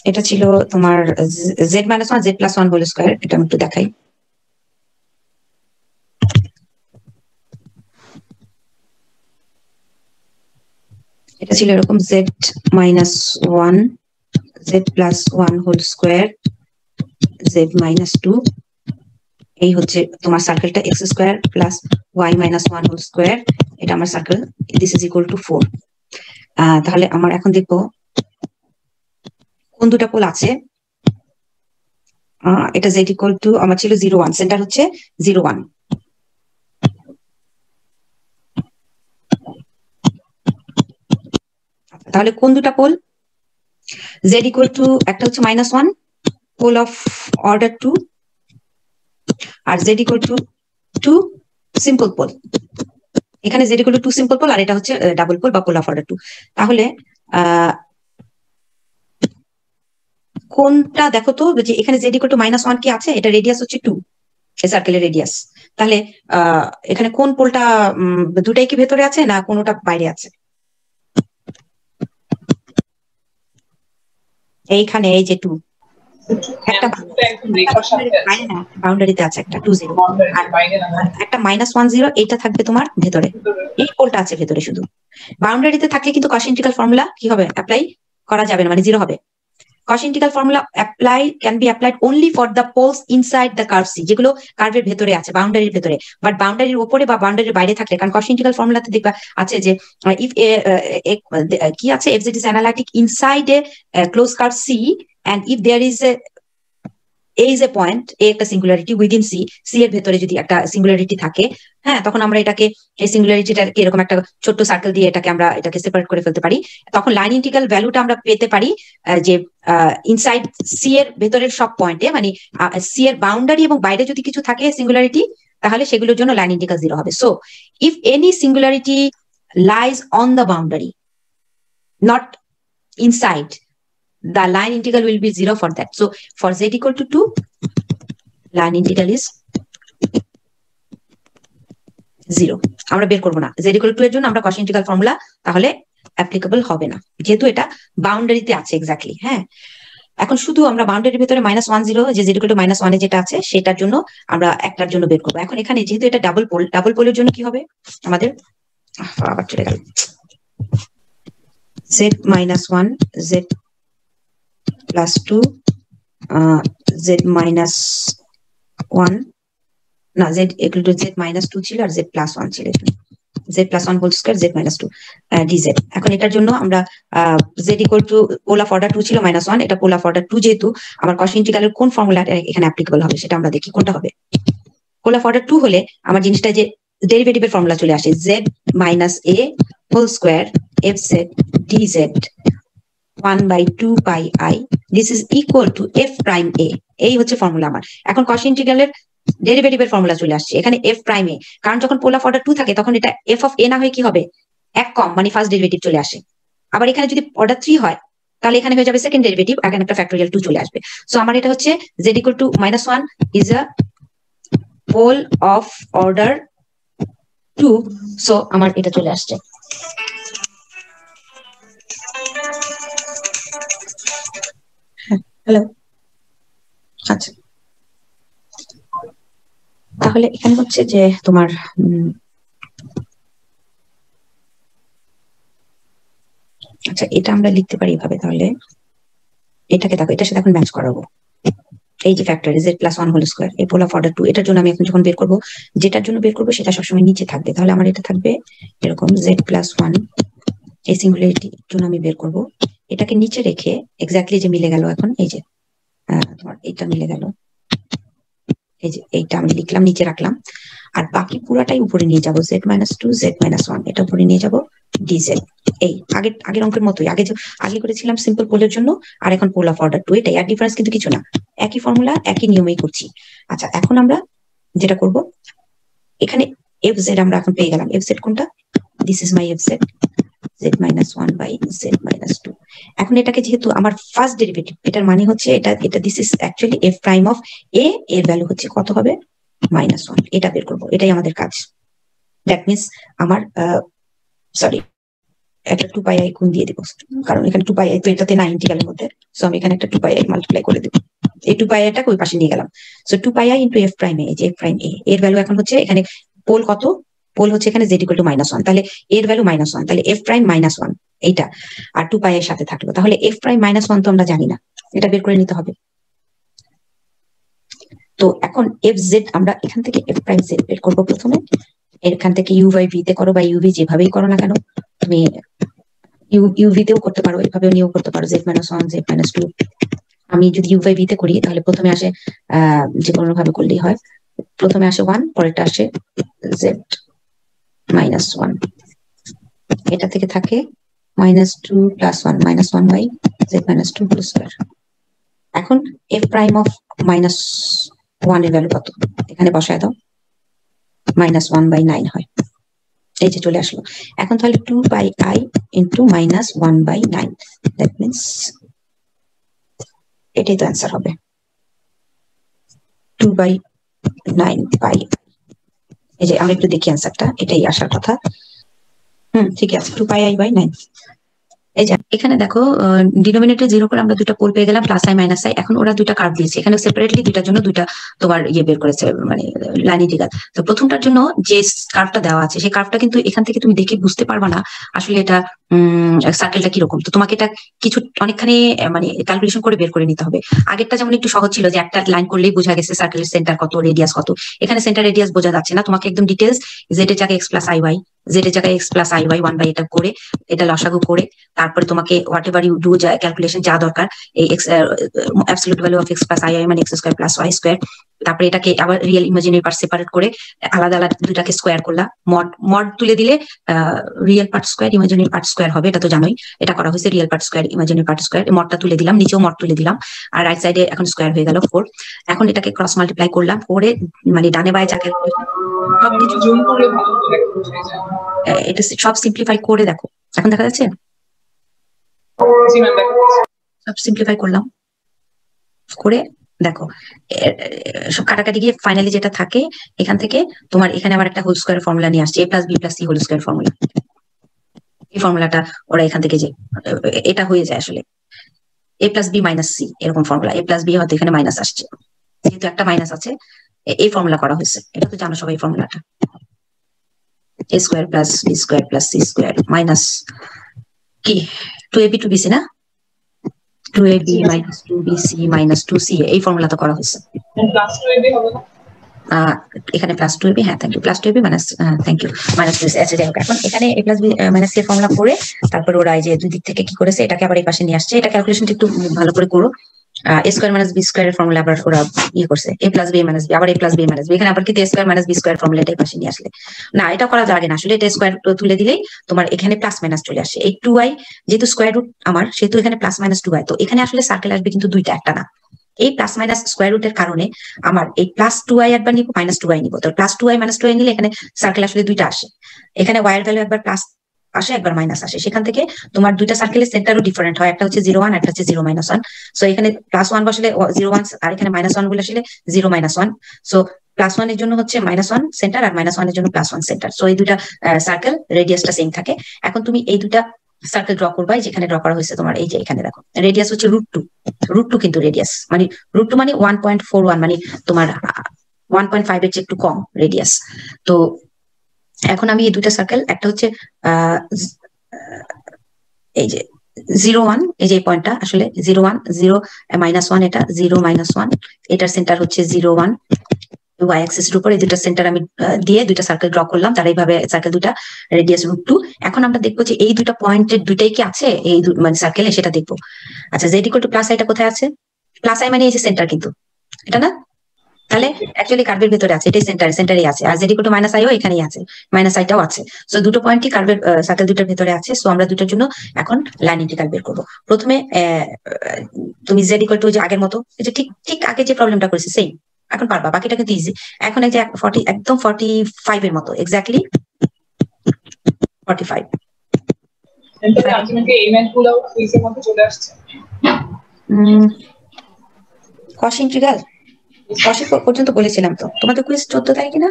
এটা ছিল তোমার z minus one z plus one whole square. এটা আমি একটু দেখাই। এটা ছিল এরকম z minus one z plus one whole square z minus two, এই হচ্ছে তোমার সার্কেলটা x square plus y minus one whole square, এটা আমার circle, this is equal to 4। তাহলে আমার এখন দেখবো কোন দুটা পোল আছে। এটা জেড ইকুয়াল টু আমার ছিল 0 1, সেন্টার হচ্ছে 0 1। তাহলে কোন দুটা পোল? জেড ইকুয়াল টু একটা হচ্ছে -1 পোল অফ অর্ডার 2, আর Z equal to 2 simple pole. এখানে z equal to 2 simple pole, আর এটা হচ্ছে ডাবল পোল বা পোল অফ অর্ডার 2। তাহলে কোনটা দেখো তো, যে এখানে জেড ইকুয়াল টু -1 কি আছে? এটা রেডিয়াস হচ্ছে 2, এই সার্কেলের রেডিয়াস। তাহলে এখানে কোন পোলটা, দুটাই কি ভেতরে আছে না কোনোটা বাইরে আছে? এইখানে এই যে 2, একটা বাউন্ডারিতে আছে একটা 2 0 আর একটা -1 0 এটা থাকবে তোমার ভেতরে, এই পোলটা আছে ভেতরে শুধু। বাউন্ডারিতে থাকলে কিন্তু কস ইন্টিগ্রাল ফর্মুলা কি হবে, অ্যাপ্লাই করা যাবে না, মানে 0 হবে। Cauchy integral formula can be applied only for the poles inside the curve C, যেগুলো কার্ভের ভেতরে আছে, বাউন্ডারির ভেতরে। বাট বাউন্ডারির উপরে বা বাউন্ডারির বাইরে থাকলে, কারণ কস ইন্টিগ্রাল ফর্মুলাতে দেখবা আছে যে ইফ কি আছে, F Z is analytic inside a close curve C and if there is a is a point, a একটা সিঙ্গুলারিটি উইদিন সি, সি এর ভেতরে যদি একটা সিঙ্গুলারিটি থাকে, হ্যাঁ, তখন আমরা এটাকে এই সিঙ্গুলারিটিটাকে এরকম একটা ছোট্ট সার্কেল দিয়ে এটাকে সেপারেট করে ফেলতে পারি। তখন লাইন ইন্টিগ্রাল ভ্যালুটা আমরা পেতে পারি যে ইনসাইড সি এর ভেতরের সব পয়েন্টে, মানে সি এর বাউন্ডারি এবং বাইরে যদি কিছু থাকে সিঙ্গুলারিটি, তাহলে সেগুলোর জন্য লাইন ইন্টিগ্রাল 0 হবে। So if any singularity lies on the boundary, not inside, the line integral will be 0 for that. So for z equal to 2, line integral is 0. আমরা বের করবো না z equal to 2 এর জন্য আমরা cos integral ফর্মুলা তাহলে applicable হবে না, যেহেতু এটা বাউন্ডারিতে আছে এক্স্যাক্টলি। হ্যাঁ, এখন শুধু আমরা বাউন্ডারির ভিতরে -1 0 যে z equal to -1 এ যেটা আছে সেটার জন্য আমরা একটার জন্য বের করবো। এখন এখানে যেহেতু এটা ডাবল পোলের জন্য কি হবে আমাদের, আবার চলে গেল z -1 z +2 z -1 না, z equal to z -2 ছিল আর z +1 ছিল, z +1 whole square z -2 dz। এখন এটার জন্য আমরা z equal to pole of order 2 ছিল -1, এটা পোল অফ অর্ডার 2 যেহেতু আমার কস ইন্টিগ্রালের কোন ফর্মুলাটা এখানে অ্যাপ্লিকেবল হবে সেটা আমরা দেখি কোনটা হবে। পোল অফ অর্ডার 2 হলে আমার জিনিসটা যে ডেরিভেটিভের ফর্মুলা চলে আসে, z - a whole square fz dz 1/2 pi I, this is equal to f prime a, এই হচ্ছে ফর্মুলা আমার। এখন কস ইন্টিগ্রালের ডেরিভেটিভের ফর্মুলা চলে আসছে এখানে f প্রাইম a, কারণ যখন পোল অফ অর্ডার 2 থাকে তখন এটা f অফ a না হয়ে কি হবে, এক কম, মানে ফার্স্ট ডেরিভেটিভ চলে আসে। আবার এখানে যদি অর্ডার 3 হয় তাহলে এখানে হয়ে যাবে সেকেন্ড ডেরিভেটিভ, এখানে একটা ফ্যাক্টোরিয়াল 2 চলে আসবে। সো আমার এটা হচ্ছে z equal to -1 is a pole of order 2, so আমার এটা চলে আসছে। হ্যালো, আচ্ছা, তাহলে এখানে হচ্ছে যে তোমার আচ্ছা, এটা আমরা লিখতে পারি এভাবে। তাহলে এটাকে দেখো, এটার সাথে এখন ম্যাচ করাবো। এই যে ফ্যাক্টর z +1 হোল স্কয়ার, এই পোল অফ অর্ডার 2, এটার জন্য আমি এখন যখন বের করবো, যেটার জন্য বের করবো সেটা সবসময় নিচে থাকবে। তাহলে আমার এটা থাকবে এরকম z +1, এই সিঙ্গুলারিটির জন্য আমি বের করবো, এটাকে নিচে রেখে এক্স্যাক্টলি যে মিলে গেল এখন, এই যে তোমার এইটা মিলে গেল, এই যে এইটা আমি লিখলাম নিচে রাখলাম, আর বাকি পুরাটাই উপরে নিয়ে যাবো, z -2 z -1 এটা উপরে নিয়ে যাবো dz। এই আগের অঙ্কের মতোই, আগে করেছিলাম সিম্পল পোলের জন্য, আর এখন পোল অফ অর্ডার 2, এটাই, আর ডিফারেন্স কিন্তু কিছু না, একই ফর্মুলা একই নিয়মেই করছি। আচ্ছা, এখন আমরা যেটা করব, এখানে fz আমরা এখন পেয়ে গেলাম, fz কোনটা, this is my fz, z -1/z -2। এখন এটাকে যেহেতু আমার ফার্স্ট ডেরিভেটিভ, এটার মানে হচ্ছে এটা this is actually f prime of a, এর ভ্যালু হচ্ছে কত হবে, -1, এটা বের করবো, এটাই আমাদের কাজ। দ্যাট মিনস আমার সরি, একটা 2 পাই আই গুণ দিয়ে দিব, কারণ এখানে 2 পাই আই তো এটাতে না ইন্টিগ্রালের মধ্যে, সো আমি এখানে একটা 2 পাই আই মাল্টিপ্লাই করে দেব, এই 2 পাই আইটাকে ওই পাশে নিয়ে গেলাম। So 2 pi I into f prime a, এই যে f প্রাইম a এর ভ্যালু এখন হচ্ছে এখানে পোল কত, পোল হচ্ছে এখানে z equal to -1, তাহলে এর ভ্যালু -1, তাহলে f প্রাইম -1 এইটা, আর 2 পাই এর সাথে থাকলো, তাহলে f প্রাইম -1 তো আমরা জানি না, এটা বের করে নিতে হবে। তো এখন fz আমরা এখান থেকে f প্রাইম z বের করবো প্রথমে, এখান থেকে u/v তে করো বা uv যেভাবেই করো না কেন, তুমি uv তেও করতে পারো, এভাবেও নিয়েও করতে পারো, z -1 z -2। আমি যদি u/v তে করি তাহলে প্রথমে আসে যে কোনো ভাবে করলেই হয়, প্রথমে আসে 1, পরেরটা আসে z -1, এটা থেকে থাকে -2 + 1 -1/z -2 হোল স্কয়ার। এখন f প্রাইম অফ -1 এর ভ্যালু কত, এখানে বসায় দাও, -1/9 হয়, এই যে চলে আসলো। এখন তাহলে 2 পাই i ইন্টু -1/9, দ্যাট মিনস এটাই তো অ্যান্সার হবে, 2/9 পাই। এই যে আমরা একটু দেখি অ্যান্সারটা, এটাই আসার কথা। ঠিক আছে, 2 পাই i/9। এই যে এখানে দেখো ডিনোমিনেটর 0 করে আমরা দুটো পোল পেয়ে গেলাম, প্লাস আই মাইনাস আই। এখন ওরা দুইটা কার্ভ দিয়েছে, এখানে সেপারেটলি দুইটার জন্য দুইটা তোমার বের করেছে, মানে লাইন ইন্টিগ্রাল। তো প্রথমটার জন্য যে কার্ভটা দেওয়া আছে সেই কার্ভটা কিন্তু এখান থেকে তুমি দেখে বুঝতে পারবা না আসলে এটা সার্কেলটা কিরকম। তো তোমাকে এটা কিছু অনেকখানি মানে ক্যালকুলেশন করে বের করে নিতে হবে। আগেরটা যেমন একটু সহজ ছিল যে একটা লাইন করলেই বোঝা গেছে সার্কেলের সেন্টার কত, রেডিয়াস কত। এখানে সেন্টার রেডিয়াস বোঝা যাচ্ছে না, তোমাকে একদম ডিটেলস জেড এর জায়গায় X plus i Y, Z এর জায়গায় X plus i Y 1 by এটা করে, এটা লসাগু করে, তারপরে তোমাকে হোয়াট এভার ইউ ডু যা ক্যালকুলেশন যা দরকার, এই X absolute value of X plus i i মানে X square plus Y square, তারপরে এটাকে আবার রিয়েল ইমাজিনারি পার্ট সেপারেট করে আলাদা আলাদা দুটাকে স্কোয়ার করলা, মড মড তুলে দিলে real part square imaginary part square হবে, এটা তো জানোই। এটা করা হয়েছে real part square imaginary part square, মডটা তুলে দিলাম, নিচেও মড তুলে দিলাম, আর রাইট সাইডে এখন স্কোয়ার হয়ে গেল 4। এখন এটাকে ক্রস মাল্টিপ্লাই করলাম করে, মানে ডানে বায়ে যা ক্যালকুলেশন সবকিছু এটা সব সিম্পলিফাই করে দেখো, এখন দেখা যাচ্ছে সব সিম্পলিফাই করলাম করে দেখো সব কাটাকাটি গিয়ে ফাইনালি যেটা থাকে এখান থেকে তোমার এখানে আবার একটা হোল স্কোয়ার ফর্মুলা নিয়ে আসছে, A plus B plus C whole square formula. এই ফর্মুলাটা ওরা এখান থেকে যে এটা হয়ে যায় আসলে এ প্লাস বি মাইনাস সি, এরকম ফর্মুলা। এ প্লাস বি হয়তো এখানে মাইনাস আসছে, যেহেতু একটা মাইনাস আছে এই ফর্মুলা করা হয়েছে। এটা তো জানো সবাই ফর্মুলাটা, A square plus B square plus C square minus কি 2ab 2bc না, 2ab minus 2bc minus 2ca, এই ফর্মুলাটা করা হয়েছে। এখানে প্লাস 2ab, হ্যাঁ thank you, plus 2ab minus, thank you, minus 2c। আচ্ছা যাই হোক, এখন এখানে a প্লাস বি মাইনাস এর ফর্মুলা করে তারপর ওরা এই যে দুই দিক থেকে কি করেছে এটাকে আবার এই পাশে নিয়ে আসছে। এটা ক্যালকুলেশনটা একটু ভালো করে করো। A square minus B square এর ফর্মুলা আবার ওরা করছে, A plus B minus B, আবার A plus B minus B, এখানে আবার কিন্তু A square minus B square formula এটাই পাশে নিয়ে আসলে না, এটা করা লাগে না আসলে। এটা স্কোয়ার তুলে দিলেই তোমার এখানে প্লাস মাইনাস চলে আসে। এই 2i যেহেতু স্কোয়ার রুট আমার, সেহেতু এখানে প্লাস মাইনাস 2i, তো এখানে আসলে সার্কেল আসবে কিন্তু দুইটা, একটা না। এই প্লাস মাইনাস স্কোয়ার রুটের কারণে আমার এই প্লাস 2i একবার নিব, মাইনাস 2i নিব। তো প্লাস 2i মাইনাস 2i নিলে এখানে সার্কেল আসলে দুইটা আসে। এখানে y এর ভ্যালু একবার প্লাস আসে একবার মাইনাস আসে, সেখান থেকে তোমার দুইটা সার্কেলের সেন্টারও ডিফারেন্ট হয়, একটা হচ্ছে 0 1 একটা হচ্ছে 0 -1। সো এখানে প্লাস 1 বসলে 0 1, আর এখানে মাইনাস 1 বলে আসলে 0 -1। সো প্লাস 1 এর জন্য হচ্ছে -1 সেন্টার, আর -1 এর জন্য +1 সেন্টার। সো এই দুইটা সার্কেল রেডিয়াসটা সেম থাকে। এখন তুমি এই দুইটা সার্কেল ড্র করবা, যেখানে ড্র করা হয়েছে তোমার এই যে এখানে দেখো রেডিয়াস হচ্ছে √2 কিন্তু রেডিয়াস মানে √2 মানে 1.41, মানে তোমার 1.5 এর চেয়ে একটু কম রেডিয়াস। তো এখন আমি এই দুইটা সার্কেল, একটা হচ্ছে এই যে 0 1, এই যে পয়েন্টটা আসলে 0 1 0 -1, এটা 0 -1, এটার সেন্টার হচ্ছে 0 1 ওয়াই অ্যাক্সিসের উপর। এই দুটা সেন্টার আমি দিয়ে দুইটা সার্কেল ড্র করলাম, তার এইভাবে সার্কেল দুটা রেডিয়াস √2। এখন আমরা দেখবো যে এই দুটা পয়েন্টের দুইটাই কি আছে এই মানে সার্কেলে, সেটা দেখবো। আচ্ছা জেড ইকুয়াল টু প্লাস আইটা কোথায় আছে? প্লাস আই মানে এই যে সেন্টার কিন্তু এটা না, তাহলে অ্যাকচুয়ালি কার্ভের ভেতরে আছে, এটাই সেন্টারে আছে। আর জেড ইকুয়াল টু মাইনাস আইও এখানেই আছে, মাইনাস আইটাও আছে। সো দুটো পয়েন্টই কার্ভের সার্কেল দুটোর ভেতরে আছে। সো আমরা দুটোর জন্য এখন লাইন ইন্টিগ্রাল বের করবো। প্রথমে তুমি জেড ইকুয়াল টু যে আগের মতো, এই যে ঠিক ঠিক আগে যে প্রবলেমটা করেছি সেম এখন পারবা, বাকিটা কিন্তু ইজি। এখন এই যে 40 একদম 45 এর মতো, এক্স্যাক্টলি 45। কস ইন্টিগ্রাল কস পর্যন্ত বলেছিলাম তো তোমাদের কুইজ 14 তারিখে না?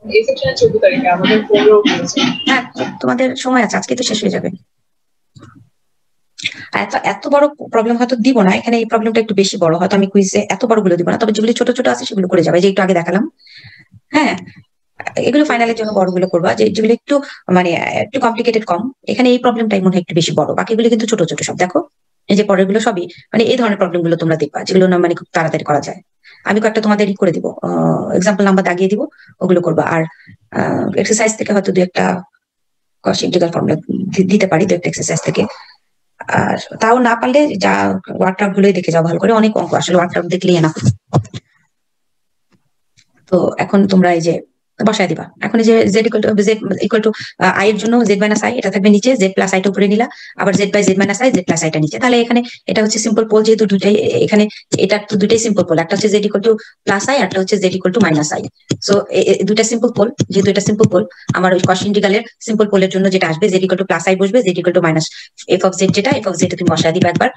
এই সেকশনে 14 তারিখে, আমাদের 15 বলেছে। হ্যাঁ তোমাদের সময় আছে, আজকে তো শেষ হয়ে যাবে। এত বড় প্রবলেম হয়তো দিব না এখানে, এই প্রবলেমটা একটু বেশি বড়, হয়তো আমি কুইজে এত বড় গুলো দিব না, তবে যেগুলো ছোট ছোট আছে সেগুলো করে যাবে, যে একটু আগে দেখালাম। হ্যাঁ এগুলো ফাইনালের জন্য বড়গুলো করবা, যেগুলো একটু মানে একটু কমপ্লিকেটেড কম, এখানে এই প্রবলেমটাই মনে হয় একটু বেশি বড়, বাকিগুলো কিন্তু ছোট ছোট সব। দেখো এই যে পরের গুলো সবই মানে এই ধরনের প্রবলেম গুলো তোমরা দেখবা, যেগুলো না মানে খুব তাড়াতাড়ি করা যায়। আমি কয়েকটা তোমাদের করে দিব, এক্সাম্পল নাম্বার দাগিয়ে দিব, ওগুলো করবা। আর এক্সারসাইজ থেকে হয়তো দু একটা কস ইন্টিগ্রাল ফর্মুলা দিতে পারি, দু একটা এক্সারসাইজ থেকে। আর তাও না পারলে যা ওয়ার্কআউট গুলোই দেখে যাও ভালো করে, অনেক অঙ্ক আসলে ওয়ার্কআউট দেখলেই না। তো এখন তোমরা এই যে বসায় দিবা, এখন এই যে জেড ইকুয়াল টু আই এর জন্য জেড মাইনাস আই এটা থাকবে নিচে, জেড প্লাস আইটা উপরে নিলা, আবার z by Z minus i, z plus আইটা নিচে। তাহলে এখানে এটা হচ্ছে সিম্পল পোল, যেহেতু দুটাই এখানে, এটা তো দুটাই সিম্পল পোল, একটা হচ্ছে Z equal to plus i, একটা হচ্ছে Z equal to minus I. So দুটা সিম্পল পোল, যেহেতু এটা সিম্পল পোল, আমার ওই কস ইন্টিগ্রালের সিম্পল পোলের জন্য যেটা আসবে Z equal to plus i বসবে, Z equal to minus F of Z, যেটা এফ অফ জেড তুমি বসায় দিবা একবার,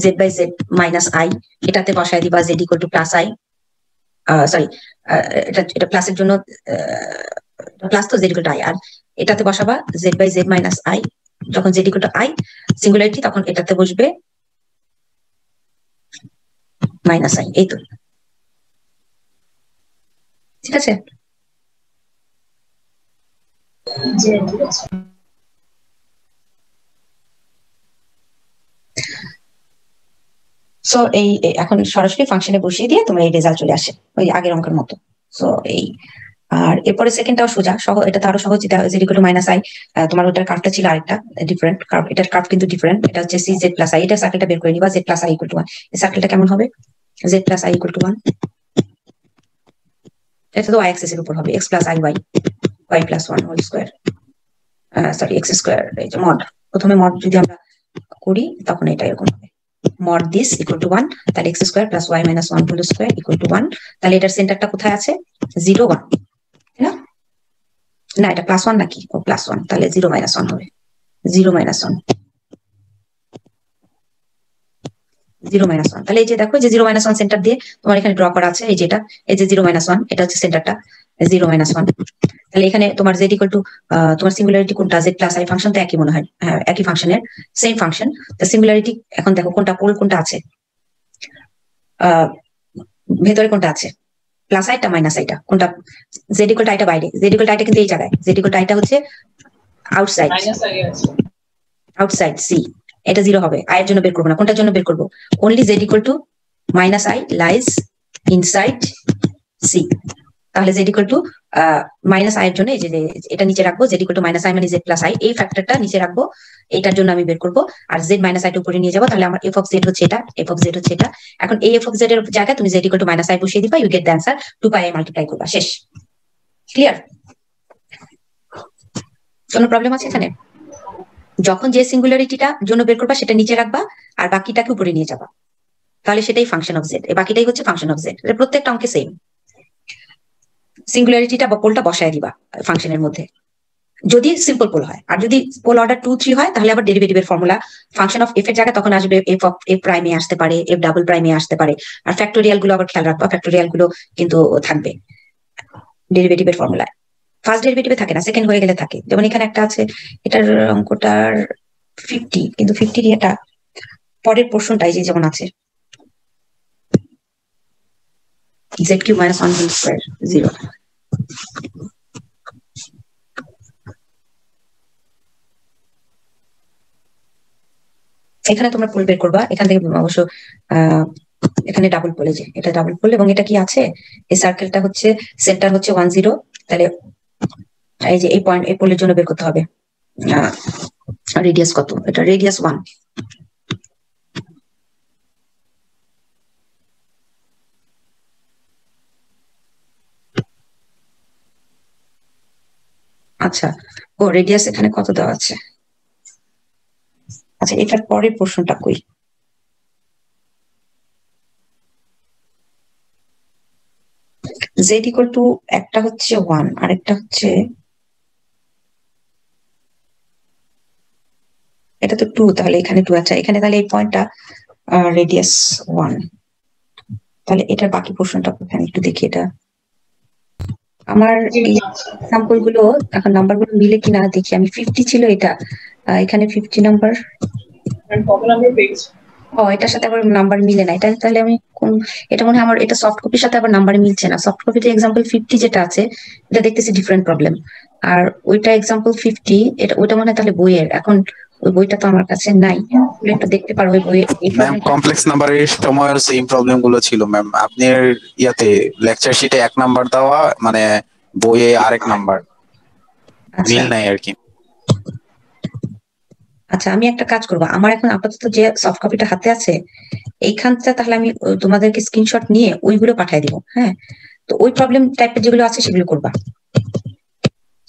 Z by Z minus i এটাতে বসায় দিবা Z equal to plus i, sorry এটা প্লাসের জন্য প্লাস তো জেড ইকুয়াল টু আই, আর এটাতে বসাবা Z by Z minus i যখন Z equal to i singularity তখন এটাতে বসবে মাইনাস আই, এই তো ঠিক আছে। জি ঠিক আছে। সো এই এখন সরাসরি ফাংশনে বসিয়ে দিয়ে তোমার এই রেজাল্ট চলে আসে ওই আগের অঙ্কের মতো। সো এই আর এরপরে সেকেন্ডটাও সোজা এটা তো আরো সহজ, Z equal to minus I. তোমার ওটার কার্ভটা ছিল আরেকটা ডিফারেন্ট কার্ভ, এটার কার্ভ কিন্তু ডিফারেন্ট। এটা হচ্ছে সি জেড প্লাস আই, এটা সার্কেলটা বের করে নিবা z plus i equal to 1। এই সার্কেলটা কেমন হবে? Z plus i equal to 1, এটা তো ওয়াই অ্যাক্সিস এর উপর হবে x plus i y plus 1 whole square, sorry x square. এই যে মড, প্রথমে মড যদি আমরা করি তখন এটা এরকম হবে mod this equal to 1, তাহলে x square plus y minus 1 whole square equal to 1। তাহলে এটার সেন্টারটা কোথায় আছে? 0 1, তাই না? না এটা প্লাস 1 নাকি? ও প্লাস 1, তাহলে 0 মাইনাস 1 হবে। 0 মাইনাস 1, 0 মাইনাস 1। তাহলে এই যে দেখো যে 0 মাইনাস 1 সেন্টার দিয়ে তোমার এখানে ড্র করা আছে, এই যেটা এই যে 0 মাইনাস 1 এটা হচ্ছে সেন্টারটা 0 মাইনাস 1। তাহলে এখানে তোমার z ইকুয়াল টু তোমার সিঙ্গুলারিটি কোনটা? z প্লাস আই ফাংশন তো একই মনে হয়, হ্যাঁ একই ফাংশনের সেম ফাংশন। তো সিঙ্গুলারিটি এখন দেখো কোনটা পোল কোনটা আছে, ভেতরে কোনটা আছে? প্লাস আইটা মাইনাস আইটা কোনটা? জেড ইকুয়াল টু আইটা বাইরে, জেড ইকুয়াল টু আইটা কিন্তু এই জায়গায়, জেড ইকুয়াল টু আইটা হচ্ছে আউটসাইড, মাইনাস আই আছে আউটসাইড সি। এটা 0 হবে, আই এর জন্য বের করবো না। কোনটার জন্য বের করবো? Only Z equal to minus i lies inside C. তাহলে Z equal to minus i এর জন্য এই যে এটা নিচে রাখবো, Z equal to minus i মানে জেড প্লাস আই, এই ফ্যাক্টরটা নিচে রাখবো, এটার জন্য আমি বের করবো। আর জেড মাইনাস আইটা উপরে নিয়ে যাবো, তাহলে আমার এফ অফ জেড হচ্ছে এটা, এফ অফ জেড হচ্ছে এটা। এখন এই এফ অফ জেড এর জায়গায় তুমি z equal to minus i বসিয়ে দিবা, you get the answer 2 pi i multiply করবা, শেষ। ক্লিয়ার? কোনো প্রবলেম আছে এখানে? যখন যে সিঙ্গুলারিটিটা জন্য বের করবা সেটা নিচে রাখবা আর বাকিটাকে উপরে নিয়ে যাবা, তাহলে সেটাই ফাংশন অফ জেড, বাকিটাই হচ্ছে ফাংশন অফ জেড। প্রত্যেকটা অঙ্কে সেম। সিঙ্গুলারিটিটা বা পোলটা বসায় দিবা ফাংশনের মধ্যে যদি সিম্পল পোল হয়, আর যদি পোল অর্ডার 2 3 হয় তাহলে আবার ডেরিভেটিভের ফর্মুলা ফাংশন অফ এফ এর জায়গায় তখন আসবে এফ অফ এফ প্রাইমে আসতে পারে, এফ ডাবল প্রাইমে আসতে পারে। আর ফ্যাক্টোরিয়াল গুলো আবার খেয়াল রাখবা, ফ্যাক্টোরিয়াল গুলো কিন্তু থাকবে ডেরিভেটিভের ফর্মুলায়। ফার্স্ট ডেরিভেটিভে থাকে না, সেকেন্ড হয়ে গেলে থাকে। যেমন এখানে একটা আছে, এটার অঙ্কটার 50, কিন্তু 50 এটা পরের পোর্শনটাই যে যেমন আছে z q minus 1 whole square 0। এখানে তোমরা পোল বের করবা, এখান থেকে অবশ্য এখানে ডাবল পোলে, যে এটা ডাবল পোল এবং এটা কি আছে, এই সার্কেলটা হচ্ছে সেন্টার হচ্ছে 1 0। তাহলে এই যে এই পয়েন্ট, এই পোলের জন্য বের করতে হবে রেডিয়াস কত, এটা রেডিয়াস 1। আচ্ছা ও রেডিয়াস এখানে কত দেওয়া আছে? আচ্ছা এটার পরের প্রশ্নটা কই? জেড ইকুয়াল টু একটা হচ্ছে 1 আর একটা হচ্ছে, এটা তো 2, তাহলে এখানে 2। আচ্ছা এখানে তাহলে এই পয়েন্টটা রেডিয়াস 1, তাহলে এটার বাকি পোর্শনটা কোথায় একটু দেখি। এটা আমার এই এক্সাম্পল গুলো এখন নাম্বার গুলো মিলে কিনা দেখি আমি। 50 ছিল এটা, এখানে 50 নাম্বার, কত নাম্বার পেয়েছি? ও এটার সাথে আবার নাম্বার মিলে না। এটা তাহলে আমি কোন, এটা মনে হয় আমার এটা সফট কপির সাথে আবার নাম্বার মিলছে না। সফট কপিতে এক্সাম্পল 50 যেটা আছে এটা দেখতেছি ডিফারেন্ট প্রবলেম, আর ওইটা এক্সাম্পল 50 এটা ওইটা মনে হয় তাহলে বইয়ের। এখন ওই বইটা তো আমার কাছে নাই, একটু দেখতে পারো ওই বইয়ে। ম্যাম কমপ্লেক্স নাম্বারের সময়ও সেম প্রবলেম গুলো ছিল ম্যাম। আপনার ইয়াতে লেকচার শিটে 1 নাম্বার দেওয়া, মানে বইয়ে আরেক নাম্বার, মিল নাই আর কি। আচ্ছা আমি একটা কাজ করবো, আমার এখন আপাতত যে সফট কপিটা হাতে আছে এইখানটা তাহলে আমি তোমাদেরকে স্ক্রিনশট নিয়ে ওইগুলো পাঠিয়ে দিব। হ্যাঁ তো ওই প্রবলেম টাইপের যেগুলো আছে সেগুলো করবা।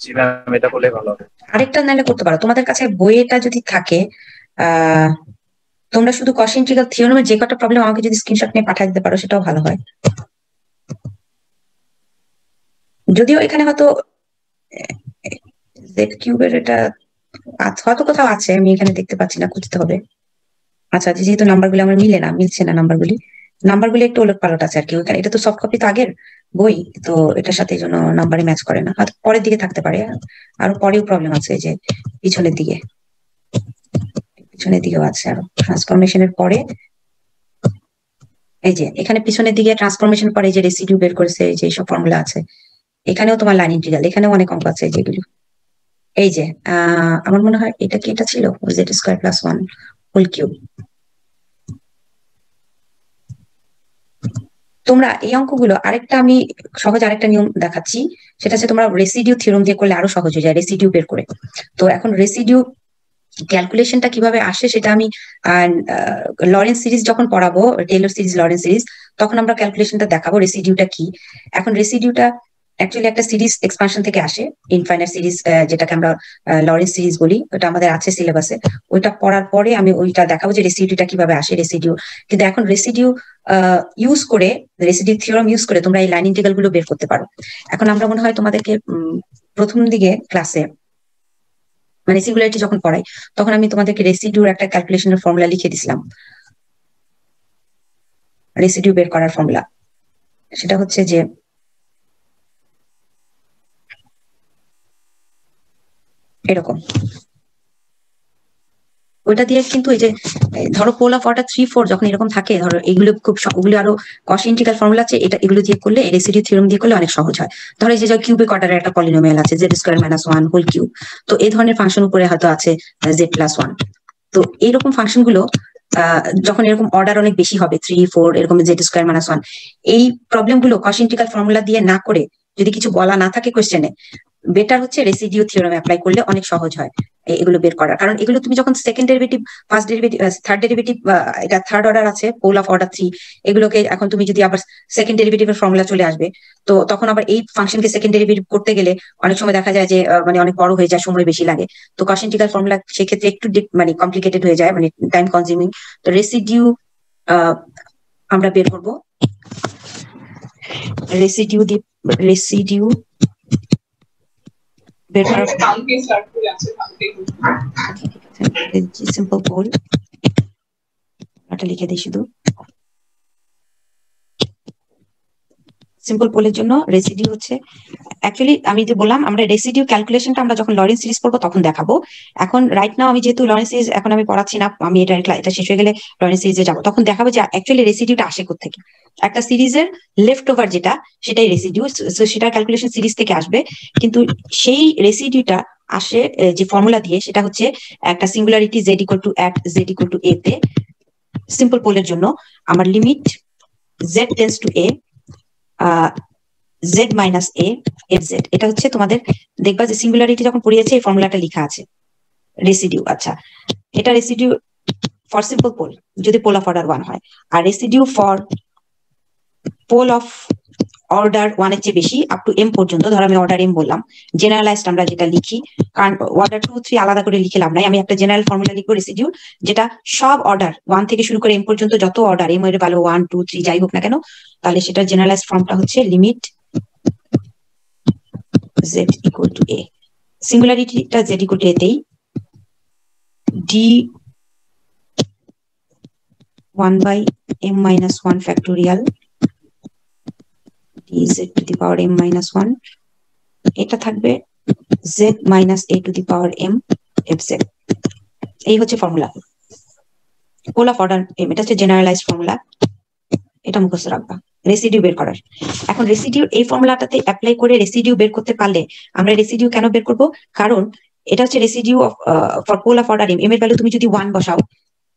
জি ম্যাম এটা করলে ভালো হবে। আরেকটা নাইলে করতে পারো, তোমাদের কাছে বইটা যদি থাকে তোমরা শুধু কস ইন্টিগ্রাল থিওরেমের যে কটা প্রবলেম আমাকে যদি স্ক্রিনশট নিয়ে পাঠিয়ে দিতে পারো সেটাও ভালো হয়। যদিও এখানে হয়তো জেড কিউবের এটা হয়তো কোথাও আছে, আমি এখানে দেখতে পাচ্ছি না, খুঁজতে হবে। আচ্ছা যেহেতু নাম্বারগুলো আমার মিলছে না নাম্বারগুলো একটু ওলট পালট আছে আর কি ওইখানে। এটা তো সফট কপি তো আগের বই, তো এটার সাথে এই জন্য নাম্বারে ম্যাচ করে না, হয়তো পরের দিকে থাকতে পারে। আরো পরেও প্রবলেম আছে যে পিছনের দিকে। পিছনের দিকেও আছে আরো ট্রান্সফরমেশনের পরে এই যে এখানে পিছনের দিকে ট্রান্সফরমেশন পরে যে রেসিডিউ বের করেছে এই যে সব ফর্মুলা আছে এখানেও তোমার লাইন ইন্টিগ্রাল এখানেও অনেক অঙ্ক আছে যেগুলো এই যে আমার মনে হয় এটা কি এটা ছিল z square plus 1 whole cube তোমরা এই অঙ্কগুলো আরেকটা আমি সহজ আরেকটা নিয়ম দেখাচ্ছি সেটা হচ্ছে তোমরা রেসিডিউ থিওরেম দিয়ে করলে আরো সহজ হয়ে যায় রেসিডিউ বের করে তো এখন রেসিডিউ ক্যালকুলেশনটা কিভাবে আসে সেটা আমি লরেন্স সিরিজ যখন পড়াবো টেইলর সিরিজ লরেন্স সিরিজ তখন আমরা ক্যালকুলেশনটা দেখাবো রেসিডিউটা কি এখন রেসিডিউটা অ্যাকচুয়ালি একটা সিরিজ এক্সপানশন থেকে আসে ইনফাইনাইট সিরিজ যেটাকে আমরা লরেন্স সিরিজ বলি ওটা আমাদের আছে সিলেবাসে ওইটা পড়ার পরে আমি ওইটা দেখাবো যে রেসিডিউটা কিভাবে আসে রেসিডিউ কিন্তু এখন রেসিডিউ ইউজ করে রেসিডিউ থিওরাম ইউজ করে তোমরা এই লাইন ইন্টিগ্রাল গুলো বের করতে পারো এখন আমরা মনে হয় তোমাদেরকে প্রথম দিকে ক্লাসে মানে সিঙ্গুলারিটি যখন পড়াই তখন আমি তোমাদেরকে রেসিডিউর একটা ক্যালকুলেশনের ফর্মুলা লিখে দিছিলাম রেসিডিউ বের করার ফর্মুলা সেটা হচ্ছে যে এরকম ওইটা দিয়ে কিন্তু এই যে ধরো পোল অফ অর্ডার 3-4 যখন এরকম থাকে ধরো এগুলো খুব ওগুলো আরো কস ইন্টিগ্রাল ফর্মুলা আছে এটা এগুলো দিয়ে করলে রেসিডিউ থিওরেম দিয়ে করলে অনেক সহজ হয় ধরো এই যে কিউবিক অর্ডারের একটা পলিনোমিয়াল আছে z square minus 1 whole cube তো এই ধরনের ফাংশন উপরে হয়তো আছে জেড প্লাস 1 তো এইরকম ফাংশন গুলো যখন এরকম অর্ডার অনেক বেশি হবে 3-4 এরকম জেড স্কোয়ার মাইনাস 1 এই প্রবলেম গুলো কস ইন্টিগ্রাল ফর্মুলা দিয়ে না করে যদি কিছু বলা না থাকে কোয়েশ্চেনে বেটার হচ্ছে রেসিডিউ থিওরেম অ্যাপ্লাই করলে অনেক সহজ হয় এগুলো বের করার কারণ এগুলো তুমি যখন second derivative first derivative third derivative এটা থার্ড অর্ডার আছে পোল অফ অর্ডার 3 এগুলোকে এখন তুমি যদি আবার সেকেন্ড ডেরিভেটিভের ফর্মুলা চলে আসবে তো তখন আবার এই ফাংশনকে সেকেন্ড ডেরিভেটিভ করতে গেলে অনেক সময় দেখা যায় যে মানে অনেক বড় হয়ে যায় সময় বেশি লাগে তো কস ইন্টিগ্রাল ফর্মুলা সেক্ষেত্রে একটু মানে কমপ্লিকেটেড হয়ে যায় মানে টাইম কনজিউমিং তো রেসিডিউ আমরা বের করব রেসিডিউ বের করার সিম্পল পোল এটা লিখে দিই শুধু সিম্পল পোলের জন্য রেসিডিউ হচ্ছে অ্যাকচুয়ালি আমি যে বললাম আমরা রেসিডিউ ক্যালকুলেশনটা আমরা যখন লরেন্স সিরিজ পড়বো তখন দেখাবো এখন রাইট নাও আমি যেহেতু লরেন্স সিরিজ এখন আমি পড়াচ্ছি না আমি এটা শেষ হয়ে গেলে লরেন্স সিরিজে যাবো তখন দেখাবো যে অ্যাকচুয়ালি রেসিডিউটা আসে কোত্থেকে একটা সিরিজের লেফট ওভার যেটা সেটাই রেসিডিউ সেটা ক্যালকুলেশন সিরিজ থেকে আসবে কিন্তু সেই রেসিডিউটা আসে যে ফর্মুলা দিয়ে সেটা হচ্ছে একটা singularity Z equal to at Z equal to A তে সিম্পল পোলের জন্য আমার limit Z tends to A Z minus A F Z এটা হচ্ছে তোমাদের দেখবা যে সিঙ্গুলারিটি যখন পড়িয়েছে এই ফর্মুলাটা লেখা আছে রেসিডিউ আচ্ছা এটা রেসিডিউ ফর সিম্পল পোল যদি পোল অফ অর্ডার 1 হয় আর residue for pole of order 1 এর চেয়ে বেশি আপ টু এম পর্যন্ত ধরো আমি অর্ডার এম বললাম জেনারেলাইজড আমরা যেটা লিখি কারণ অর্ডার 2-3 আলাদা করে লিখে লাভ নাই আমি একটা জেনারেল ফর্মুলা লিখবো রেসিডিউ যেটা সব অর্ডার 1 থেকে শুরু করে এম পর্যন্ত যত অর্ডার এম এর ভ্যালু 1 2 3 যাই হোক না কেন তাহলে সেটা জেনারেলাইজড ফর্মটা হচ্ছে limit z equal to a সিঙ্গুলারিটিটা z equal to a তেই d 1 by m minus 1 factorial dz to the power m minus 1 এটা থাকবে z minus a to the power m fz এই হচ্ছে formula pole of order m এটা হচ্ছে generalised formula এটা মুখস্থ রাখবা রেসিডিউ বের করার এখন রেসিডিউ এই ফর্মুলাটাতে অ্যাপ্লাই করে রেসিডিউ বের করতে পারলে আমরা রেসিডিউ কেন বের করব কারণ এটা হচ্ছে residue for pole of order m এর ভ্যালু তুমি যদি 1 বসাও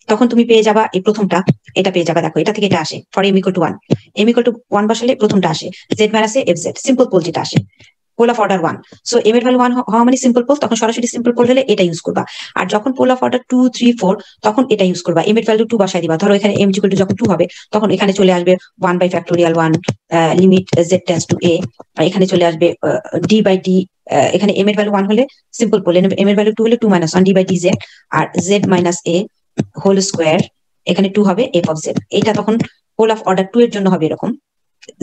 তখন তুমি পেয়ে যাবা এই প্রথমটা এটা পেয়ে যাবা দেখো এটা থেকে এটা আসে for m equal to 1 m equal to 1 বসালে প্রথমটা আসে z minus A F z simple pole যেটা আসে pole of order 1 so m এর ভ্যালু 1 হওয়া মানে সিম্পল পোল তখন সরাসরি সিম্পল পোল হলে এটা ইউজ করবা আর যখন পোল অফ অর্ডার 2 3 4 তখন এটা ইউজ করবা এম এর ভ্যালু 2 বসাই দিবা ধরো এখানে এম ইকুয়াল টু যখন 2 হবে তখন এখানে চলে আসবে 1 by factorial 1 limit z tends to a আর এখানে চলে আসবে d বাই d এখানে m এর ভ্যালু 1 হলে সিম্পল পোল m এর ভ্যালু 2 হলে 2 মাইনাস 1 d বাই dz আর z minus a whole square এখানে 2 হবে f অফ z এটা তখন পোল অফ অর্ডার 2 এর জন্য হবে এরকম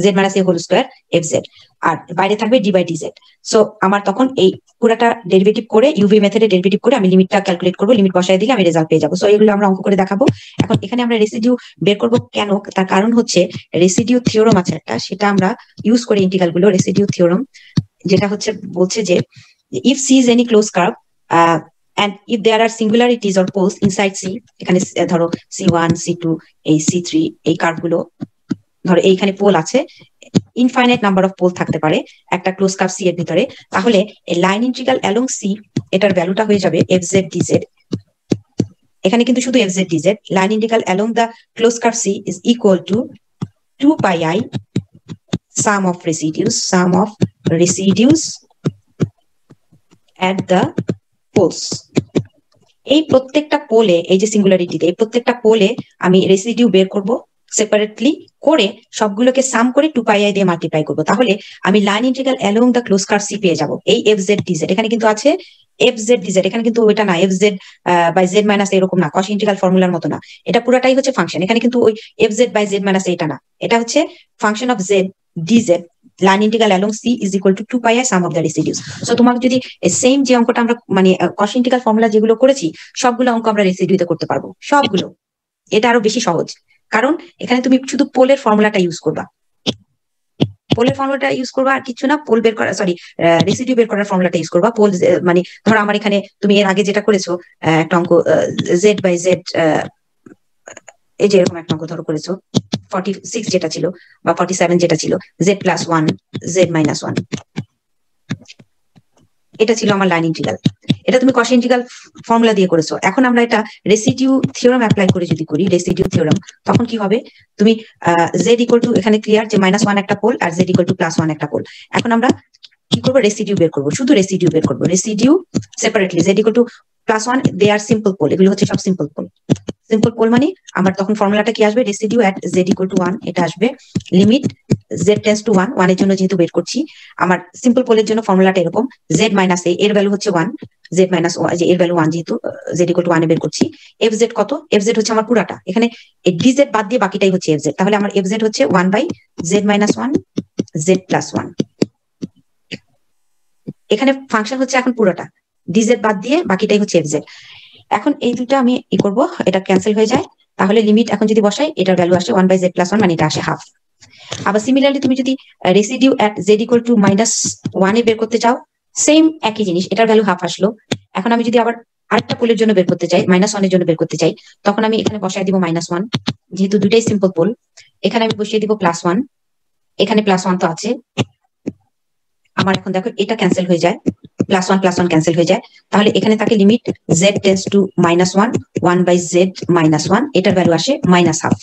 z minus a whole square F Z আর বাইরে থাকবে d বাই dz সো আমার তখন এই পুরোটা ডেরিভেটিভ করে ইউভি মেথডে ডেরিভেটিভ করে আমি লিমিটটা ক্যালকুলেট করব লিমিট বসায় দিলে আমি রেজাল্ট পেয়ে যাবো সো এগুলো আমরা অঙ্ক করে দেখাবো এখন এখানে আমরা রেসিডিউ বের করব কেন তার কারণ হচ্ছে রেসিডিউ থিওরাম আছে একটা সেটা আমরা ইউজ করে ইন্টিগ্রাল গুলো রেসিডিউ থিওরাম যেটা হচ্ছে বলছে যে if C is any close curve and if there are singularities or poles inside C, এখানে ধরো C1 C2 এই C3 এই কার্ভ গুলো ধরো এইখানে পোল আছে, ইনফাইনাইট নাম্বার অফ পোল থাকতে পারে একটা ক্লোজ কার্ভ সি এর ভিতরে, তাহলে লাইন ইন্টিগ্রাল অ্যালং সি এটার ভ্যালুটা হয়ে যাবে fz dz। এখানে কিন্তু শুধু fz dz, line integral along the close curve C is equal to 2 pi I sum of residues at the poles। এই প্রত্যেকটা পোলে, এই যে সিঙ্গুলারিটিতে এই প্রত্যেকটা পোলে আমি রেসিডিউ বের করব সেপারেটলি করে, সবগুলোকে সাম করে 2 pi I দিয়ে মাল্টিপ্লাই করব, তাহলে আমি line integral along the close curve C পেয়ে যাব। এই fz dz এখানে কিন্তু আছে fz dz, এখানে কিন্তু ওইটা না fz বাই z মাইনাস এরকম না, কস ইন্টিগ্রাল ফর্মুলার মতো না, এটা পুরাটাই হচ্ছে ফাংশন। এখানে কিন্তু ওই fz বাই z মাইনাস এটা না, এটা হচ্ছে function of z dz line integral along C is equal to 2 pi I sum of the residues. So তোমাকে যদি সেম যে অঙ্কটা আমরা মানে কস ইন্টিগ্রাল ফর্মুলা যেগুলো করেছি সবগুলো অঙ্ক আমরা রেসিডিউতে করতে পারবো সবগুলো। এটা আরো বেশি সহজ, কারণ এখানে তুমি শুধু পোলের ফর্মুলাটা ইউজ করবা, পোলের ফর্মুলাটা ইউজ করবা আর কিছু না, পোল বের করা সরি রেসিডিউ বের করার ফর্মুলাটা ইউজ করবা। পোল মানে ধরো আমার এখানে তুমি এর আগে যেটা করেছো একটা অঙ্ক জেড বাই জেড, এই যে এরকম একটা অঙ্ক ধরো করেছো 46 যেটা ছিল বা 47 যেটা ছিল, জেড প্লাস 1 জেড মাইনাস 1, এটা ছিল আমার লাইন ইন্টিগ্রাল, এটা তুমি কস ইন্টিগ্রাল ফর্মুলা দিয়ে করেছো। এখন আমরা এটা রেসিডিউ থিওরাম অ্যাপ্লাই করে যদি করি, রেসিডিউ থিওরাম, তখন কি হবে, তুমি জেড ইকুয়াল টু এখানে ক্লিয়ার যে -1 একটা পোল আর জেড ইকুয়াল টু +1 একটা পোল। এখন আমরা কি করবো, রেসিডিউ বের করবো, শুধু রেসিডিউ বের করবো, residue separately z equal to +1, they are simple pole, এগুলো হচ্ছে সব সিম্পল পোল। সিম্পল পোল মানে আমার তখন ফর্মুলাটা কি আসবে, residue at Z equal to 1, এটা আসবে লিমিট জেড টেন্ডস টু 1, 1 এর জন্য যেহেতু বের করছি, আমার সিম্পল পোলের জন্য ফর্মুলাটা এরকম জেড মাইনাস এ, এর ভ্যালু হচ্ছে 1, জেড মাইনাস যে এর ভ্যালু 1, যেহেতু জেড ইকুয়াল টু 1 এ বের করছি। এফজেড কত, এফজেড হচ্ছে আমার পুরাটা, এখানে ডিজেড বাদ দিয়ে বাকিটাই হচ্ছে এফজেড, তাহলে আমার এফজেড হচ্ছে 1 by Z minus 1 z plus 1। এখানে ফাংশন হচ্ছে এখন পুরোটা, ডিজেড বাদ দিয়ে বাকিটাই হচ্ছে এফজেড। এখন এই দুটো আমি ই করবো, এটা ক্যান্সেল হয়ে যায়, তাহলে লিমিট এখন যদি বসাই এটার ভ্যালু আসে 1 বাই জেড প্লাস 1, মানে এটা আসে হাফ। আবার সিমিলারলি তুমি যদি residue at Z equal to -1 এ বের করতে চাও, সেম একই জিনিস, এটার ভ্যালু হাফ আসলো। এখন আমি যদি আবার আরেকটা পোলের জন্য বের করতে চাই, -1 এর জন্য বের করতে চাই, তখন আমি এখানে বসায় দিব -1, যেহেতু দুটাই সিম্পল পোল, এখানে আমি বসিয়ে দিব +1, এখানে +1 তো আছে আমার। এখন দেখো এটা ক্যান্সেল হয়ে যায়, +1 ক্যান্সেল হয়ে যায়, তাহলে এখানে থাকে limit Z tends to -1 1 by Z minus 1, এটার ভ্যালু আসে -হাফ।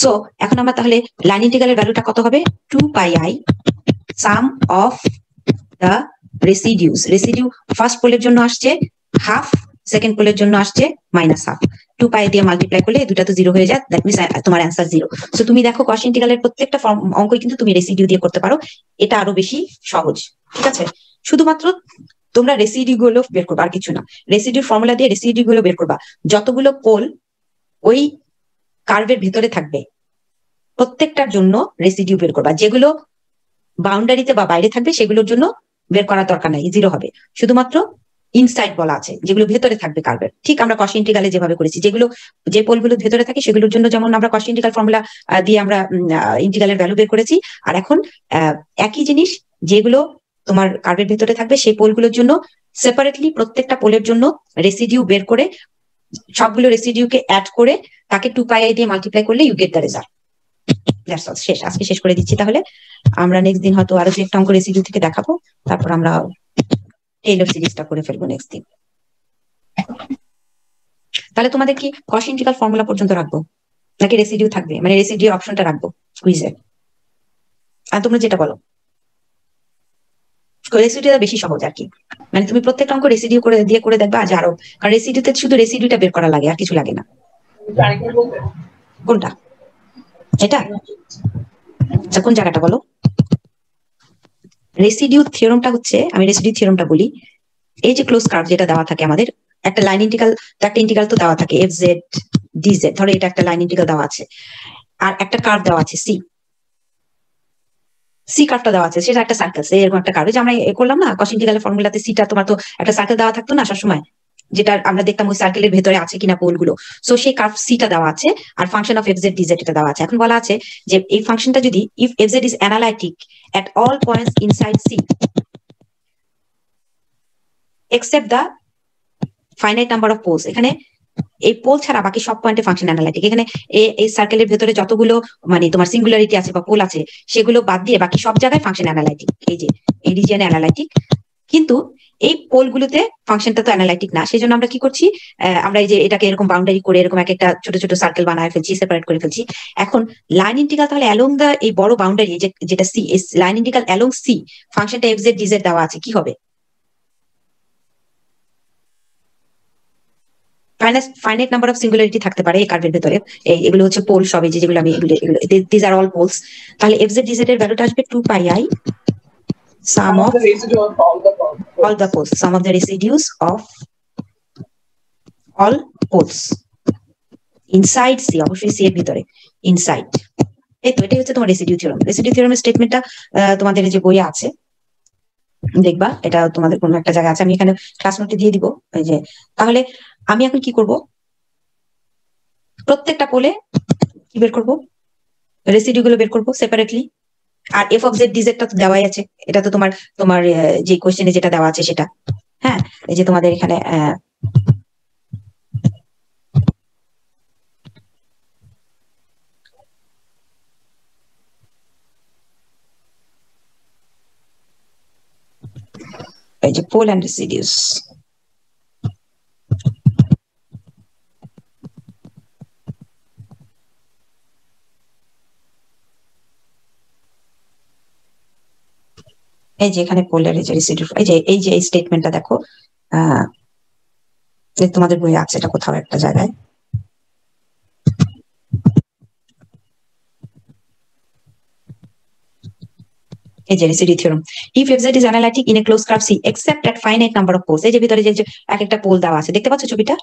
সো এখন আমরা তাহলে লাইন ইন্টিগ্রালের ভ্যালুটা কত হবে, 2 pi I sum of the residues. Residue first পোলের জন্য আসছে হাফ, সেকেন্ড পোলের জন্য আসছে -হাফ, 2 pi দিয়ে মাল্টিপ্লাই করলে দুটা তো 0 হয়ে যায়, দ্যাট মিন্স তোমার অ্যান্সার 0। সো তুমি দেখো কস ইন্টিগ্রালের প্রত্যেকটা অঙ্কই কিন্তু তুমি রেসিডিউ দিয়ে করতে পারো, এটা আরো বেশি সহজ। ঠিক আছে, শুধুমাত্র তোমরা রেসিডিউ গুলো বের করবা, আর কিছু না। রেসিডিউ ফর্মুলা দিয়ে রেসিডিউ গুলো বের করবা, যতগুলো পোল ওই কার্ভের ভিতরে থাকবে প্রত্যেকটার জন্য রেসিডিউ বের করবা, যেগুলো বাউন্ডারিতে বা বাইরে থাকবে সেগুলোর জন্য বের করার দরকার নাই, 0 হবে। শুধুমাত্র ইনসাইড বলা আছে যেগুলো ভেতরে থাকবে কার্ভের, ঠিক আমরা কস ইন্টিগ্রালে যেভাবে করেছি, যেগুলো যে পোলগুলো ভেতরে থাকে সেগুলোর জন্য যেমন আমরা কস ইন্টিগ্রাল ফর্মুলা দিয়ে আমরা ইন্টিগ্রালের ভ্যালু বের করেছি, আর এখন একই জিনিস যেগুলো তোমার কার্ভের ভেতরে থাকবে সেই পোলগুলোর জন্য সেপারেটলি প্রত্যেকটা পোলের জন্য রেসিডিউ বের করে সবগুলো রেসিডিউকে অ্যাড করে তাকে 2 pi I দিয়ে মাল্টিপ্লাই করলে you get the result. That's all, শেষ, আজকে শেষ করে দিচ্ছি। তাহলে আমরা নেক্সট দিন হয়তো আরো একটা অঙ্ক রেসিডিউ থেকে দেখাবো, তারপর আমরা টেইলর সিরিজটা করে ফেলবো নেক্সট দিন। তাহলে তোমাদের কি কস ইন্টিগ্রাল ফর্মুলা পর্যন্ত রাখবো নাকি রেসিডিউ থাকবে, মানে রেসিডিউ অপশনটা রাখবো কুইজে, আর তোমরা যেটা বলো। রেসিডিউটা বেশি সহজ আর কি, মানে তুমি প্রত্যেকটা অঙ্ক রেসিডিউ করে দিয়ে করে দেখবা যে আরো, কারণ রেসিডিউতে শুধু রেসিডিউটা বের করা লাগে আর কিছু লাগে না। কোনটা, এটা আচ্ছা কোন জায়গাটা বলো। রেসিডিউ থিওরামটা হচ্ছে, আমি রেসিডিউ থিওরামটা বলি, এই যে ক্লোজ কার্ভ যেটা দেওয়া থাকে আমাদের, একটা লাইন ইন্টিগ্রাল, একটা ইন্টিগ্রাল তো দেওয়া থাকে এফজেড ডিজেড, ধরো এটা একটা লাইন ইন্টিগ্রাল দেওয়া আছে, আর একটা কার্ভ দেওয়া আছে সি কার্ভটা দেওয়া আছে, সেটা একটা সার্কেল, এরকম একটা কার্ভ, যে আমরা করলাম না কস ইন্টিগ্রালের ফর্মুলাতে, সিটা তোমার তো একটা সার্কেল দেওয়া থাকতো না সবসময়, যেটা আমরা দেখতাম ওই সার্কেলের ভেতরে আছে কিনা পোলগুলো। সো সেই কার্ভ সিটা দেওয়া আছে, আর ফাংশন অফ এফজেড ডিজেড এটা দেওয়া আছে। এখন বলা আছে যে এই ফাংশনটা যদি if f z is analytic at all points inside C except the finite number of poles, এখানে এই পোল ছাড়া বাকি সব পয়েন্টে ফাংশন অ্যানালাইটিক। এখানে এই সার্কেলের ভেতরে যতগুলো মানে তোমার সিঙ্গুলারিটি আছে বা পোল আছে সেগুলো বাদ দিয়ে বাকি সব জায়গায় ফাংশন অ্যানালাইটিক। এই যে এই রিজিয়নে অ্যানালাইটিক, কিন্তু এই পোলগুলোতে ফাংশনটা তো অ্যানালাইটিক না। সেই জন্য আমরা কি করছি, আমরা এই যে এটাকে এরকম বাউন্ডারি করে এরকম একটা ছোট ছোট সার্কেল বানায় ফেলছি, সেপারেট করে ফেলছি। এখন লাইন ইন্টিগ্রাল তাহলে অ্যালং দ্য এই বড় বাউন্ডারি যেটা সি, লাইন ইন্টিগ্রাল অ্যালং সি ফাংশনটা এফ জেড ডিজেড দেওয়া আছে, কি হবে? ফাইনাইট নাম্বার অফ সিঙ্গুলারিটি থাকতে পারে এই কার্ভের ভেতরে, এগুলো হচ্ছে পোল সব, এই যেগুলো আমি এগুলো দিস আর অল পোলস। তাহলে এফ জেড ডিজেড এর ভ্যালুটা আসবে 2 pi I sum of the residue of all the poles, sum of the residues of all poles inside C, অবশ্যই সি এর ভিতরে ইনসাইড। এই তো এটাই হচ্ছে তোমার রেসিডিউ থিওরাম। রেসিডিউ থিওরামের স্টেটমেন্টটা তোমাদের যে বইয়ে আছে দেখবা, এটা তোমাদের কোনো একটা জায়গা আছে, আমি এখানে ক্লাস নোটে দিয়ে দিব। এই যে তাহলে আমি এখন কি করব, প্রত্যেকটা পোলে কি বের করব, রেসিডিউ গুলো বের করব সেপারেটলি। আর এফ অফ জেড ডিজেডটা তো দেওয়াই আছে, এটা তো তোমার তোমার যে কোশ্চেনে যেটা দেওয়া আছে সেটা। হ্যাঁ, এই যে তোমাদের এখানে এই যে পোল অ্যান্ড রেসিডিউস, এই যে এখানে পোলের এই যে রেসিডিউ, এই যে এই স্টেটমেন্টটা দেখো, তোমাদের বইয়ে আছে এটা কোথাও একটা জায়গায়। এই যে residue theorem, if f Z is analytic in a close curve C except at finite number of poles. এই যে ভিতরে যে এক একটা পোল দেওয়া আছে, দেখতে পাচ্ছ ছবিটা?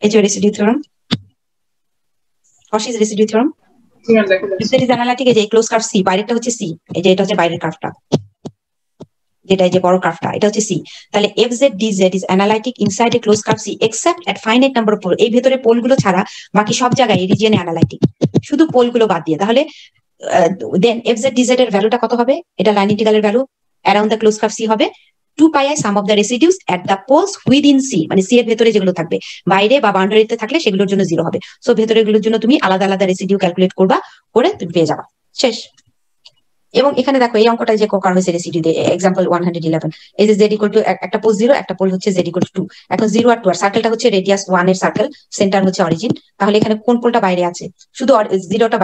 এই যে residue theorem, Cauchy's residue theorem. If Z is analytic, এই যে ক্লোজ কার্ভ সি, বাইরেরটা হচ্ছে সি, এই যে এটা হচ্ছে বাইরের কার্ভটা, যেটা এই যে বড় কার্ভটা এটা হচ্ছে সি। তাহলে f Z D z is analytic inside a close curve C except at finite number of pole. এই ভেতরে পোলগুলো ছাড়া বাকি সব জায়গায় এই রিজিয়নে অ্যানালাইটিক, শুধু পোলগুলো বাদ দিয়ে। তাহলে then F Z D Z এর ভ্যালুটা কত হবে? এটা লাইন ইন্টিগ্রালের value around the close curve C হবে 2 pi i sum of the residues at the poles within C, মানে সি এর ভেতরে যেগুলো থাকবে, বাইরে বা বাউন্ডারিতে থাকলে সেগুলোর জন্য 0 হবে। সো ভেতরেগুলোর জন্য তুমি আলাদা আলাদা রেসিডিউ ক্যালকুলেট করবা, করে তুমি পেয়ে যাবা, শেষ। এবং এখানে দেখো এই অঙ্কটা যে করা হয়েছে রেসিডিউ দিয়ে, এক্সাম্পল 111, এই যে জেড ইকুয়াল টু একটা পোল 0, একটা পোল হচ্ছে জেড ইকুয়াল টু 2। এখন 0 আর 2 আর সার্কেলটা হচ্ছে রেডিয়াস 1 এর সার্কেল, সেন্টার হচ্ছে অরিজিন। তাহলে এখানে কোন পোলটা বাইরে আছে? শুধু 0টা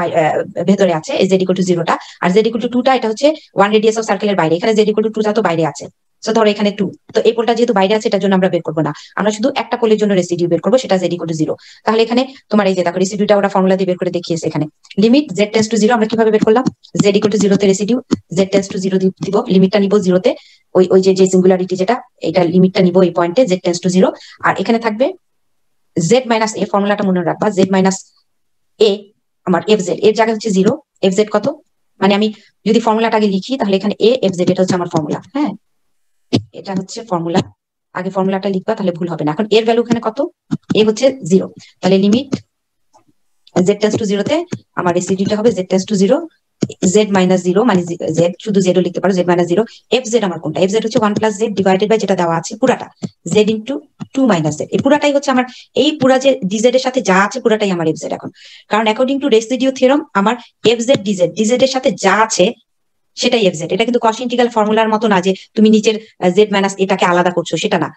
ভেতরে আছে, এই জেড ইকুয়াল টু 0টা, আর জেড ইকুয়াল টু 2টা এটা হচ্ছে 1 রেডিয়াস অফ সার্কেলের বাইরে। এখানে জেড ইকুয়াল টু 2টা তো বাইরে আছে, সো ধরো এখানে 2, তো এই পোলটা যেহেতু বাইরে আছে এটার জন্য আমরা বের করবো না, আমরা শুধু একটা পোলের জন্য রেসিডিউ বের করবো, সেটা জেড ইকুয়াল টু 0। তাহলে এখানে তোমার এই যে দেখো রেসিডিউটা ওরা ফর্মুলা দিয়ে বের করে দেখিয়েছে। এখানে লিমিট জেড টেন্ডস টু 0 আমরা কিভাবে বের করলাম? জেড ইকুয়াল টু 0 তে রেসিডিউ, জেড টেন্ডস টু 0 দিব, লিমিটটা নিব 0 তে, ওই যে সিঙ্গুলারিটি যেটা, এটা লিমিটটা নিব এই পয়েন্টে জেড টেন্ডস টু 0। আর এখানে থাকবে জেড মাইনাস এ, ফর্মুলাটা মনে রাখবা, জেড মাইনাস এ আমার এফ জেড, এর জায়গায় হচ্ছে 0, এফ জেড কত, মানে আমি যদি ফর্মুলাটা আগে লিখি তাহলে এখানে এ এফ জেড এটা হচ্ছে আমার ফর্মুলা। হ্যাঁ, এটা হচ্ছে ফর্মুলা, আগে ফর্মুলাটা লিখবা তাহলে ভুল হবে না। এখন এর ভ্যালু এখানে কত? এ হচ্ছে 0, তাহলে লিমিট জেড টেন্ডস টু 0 তে আমার রেসিডিউটা হবে Z tends two 0 Z minus 0, মানে জেড শুধু জেডও লিখতে পারো, জেড মাইনাস 0। এফ জেড আমার কোনটা? এফ জেড হচ্ছে 1 প্লাস জেড ডিভাইডেড বাই যেটা দেওয়া আছে পুরাটা, জেড ইন্টু 2 মাইনাস জেড। এই পুরাটাই হচ্ছে আমার, এই পুরা যে ডিজেড এর সাথে যা আছে পুরাটাই আমার এফ জেড এখন, কারণ অ্যাকর্ডিং টু রেসিডিউ থিওরাম আমার এফ জেড ডিজেড, ডিজেড এর সাথে যা আছে সেটাই এফ জেড। এটা কিন্তু কস ইন্টিগ্রাল ফর্মুলার মতো না যে তুমি নিচের জেড মাইনাস এটাকে আলাদা করছো, সেটা না।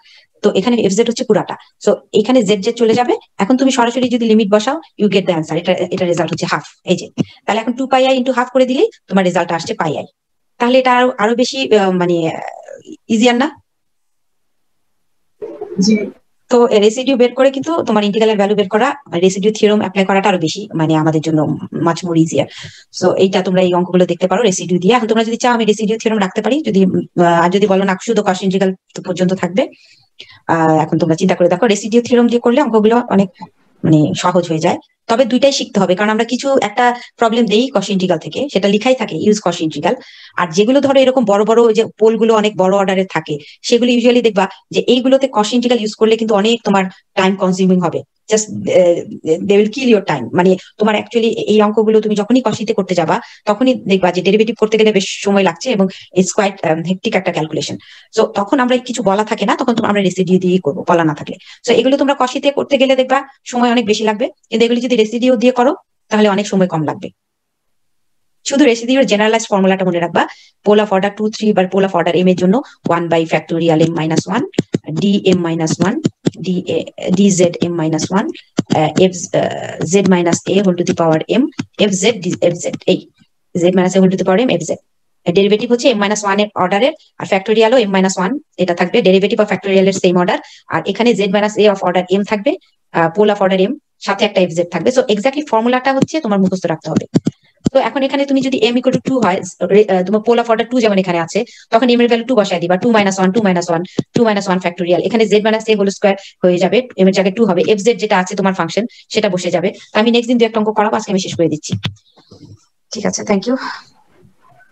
তো এখানে এফ জেড হচ্ছে পুরাটা, সো এখানে জেড জেড চলে যাবে। এখন তুমি সরাসরি যদি লিমিট বসাও ইউ গেট দ্য অ্যান্সার, এটা রেজাল্ট হচ্ছে হাফ। এই যে তাহলে এখন 2 পাই আই ইন্টু হাফ করে দিলেই তোমার রেজাল্ট আসছে পাই আই। তাহলে এটা আরো বেশি মানে ইজিয়ার না? তো রেসিডিউ বের করে কিন্তু তোমার ইন্টিগ্রালের ভ্যালু বের করা, রেসিডিউ থিওরাম অ্যাপ্লাই করাটা আরো বেশি মানে আমাদের জন্য মাচ মোর ইজিয়ার। সো এইটা তোমরা এই অঙ্কগুলো দেখতে পারো রেসিডিউ দিয়ে। এখন তোমরা যদি চাও আমি রেসিডিউ থিওরাম রাখতে পারি, যদি আর যদি বলো না শুধু কস ইন্টিগ্রাল পর্যন্ত থাকবে। এখন তোমরা চিন্তা করে দেখো, রেসিডিউ থিওরাম দিয়ে করলে অঙ্কগুলো অনেক মানে সহজ হয়ে যায়। তবে দুইটাই শিখতে হবে, কারণ আমরা কিছু একটা প্রবলেম দেই কস ইন্টিগ্রাল থেকে, সেটা লিখাই থাকে ইউজ কস ইন্টিগ্রাল। আর যেগুলো ধরো এরকম বড় বড় যে পোলগুলো অনেক বড় অর্ডারের থাকে, সেগুলো ইউজুয়ালি দেখবা যে এইগুলোতে কস ইন্টিগ্রাল ইউজ করলে কিন্তু অনেক তোমার টাইম কনজিউমিং হবে। Just they will kill your time. মানে তোমার অ্যাকচুয়ালি এই অঙ্কগুলো তুমি যখনই কষিতে করতে যাবা তখনই দেখবা যে ডেরিভেটিভ করতে গেলে বেশ সময় লাগছে এবং ইটস কোয়াইট হেক্টিক একটা ক্যালকুলেশন। সো তখন আমরা কিছু বলা থাকে না, তখন আমরা রেসিডিউ দিয়েই করবো বলা না থাকলে। সো এগুলো তোমরা কষিতে করতে গেলে দেখবা সময় অনেক বেশি লাগবে, কিন্তু এগুলো যদি রেসিডিউ দিয়ে করো তাহলে অনেক সময় কম লাগবে। শুধু রেসিডিউর জেনারেলাইজ ফর্মুলাটা মনে রাখবা, পোল অফ অর্ডার 2 3 বা পোল অফ অর্ডার m এর জন্য 1/ফ্যাক্টোরিয়াল m - 1 dm - 1 dz m - 1 f z - a whole to the power m fz fz, এই z - a whole to the power m fz। Derivative হচ্ছে m - 1 এর অর্ডারের, আর ফ্যাক্টোরিয়ালও m - 1 এটা থাকবে, derivative of ফ্যাক্টোরিয়ালের same order. আর এখানে z - a of order m থাকবে, pole of order m, সাথে একটা fz থাকবে। সো এক্স্যাক্টলি ফর্মুলাটা হচ্ছে তোমার মুখস্থ রাখতে হবে। তো এখন এখানে তুমি যদি m = 2 হয়, তোমার পোল অফ অর্ডার 2 যেমন এখানে আছে, তখন m এর ভ্যালু 2 বসায় দিবা, 2 - 1 2 - 1 2 - 1 ফ্যাক্টোরিয়াল। এখানে z - a হোল স্কয়ার হয়ে যাবে, m এর জায়গায় 2 হবে, fz যেটা আছে তোমার ফাংশন সেটা বসে যাবে। আমি নেক্সট দিন 2 একটা অঙ্ক করাবো, আজকে আমি শেষ করে দিচ্ছি। ঠিক আছে, থ্যাংক ইউ।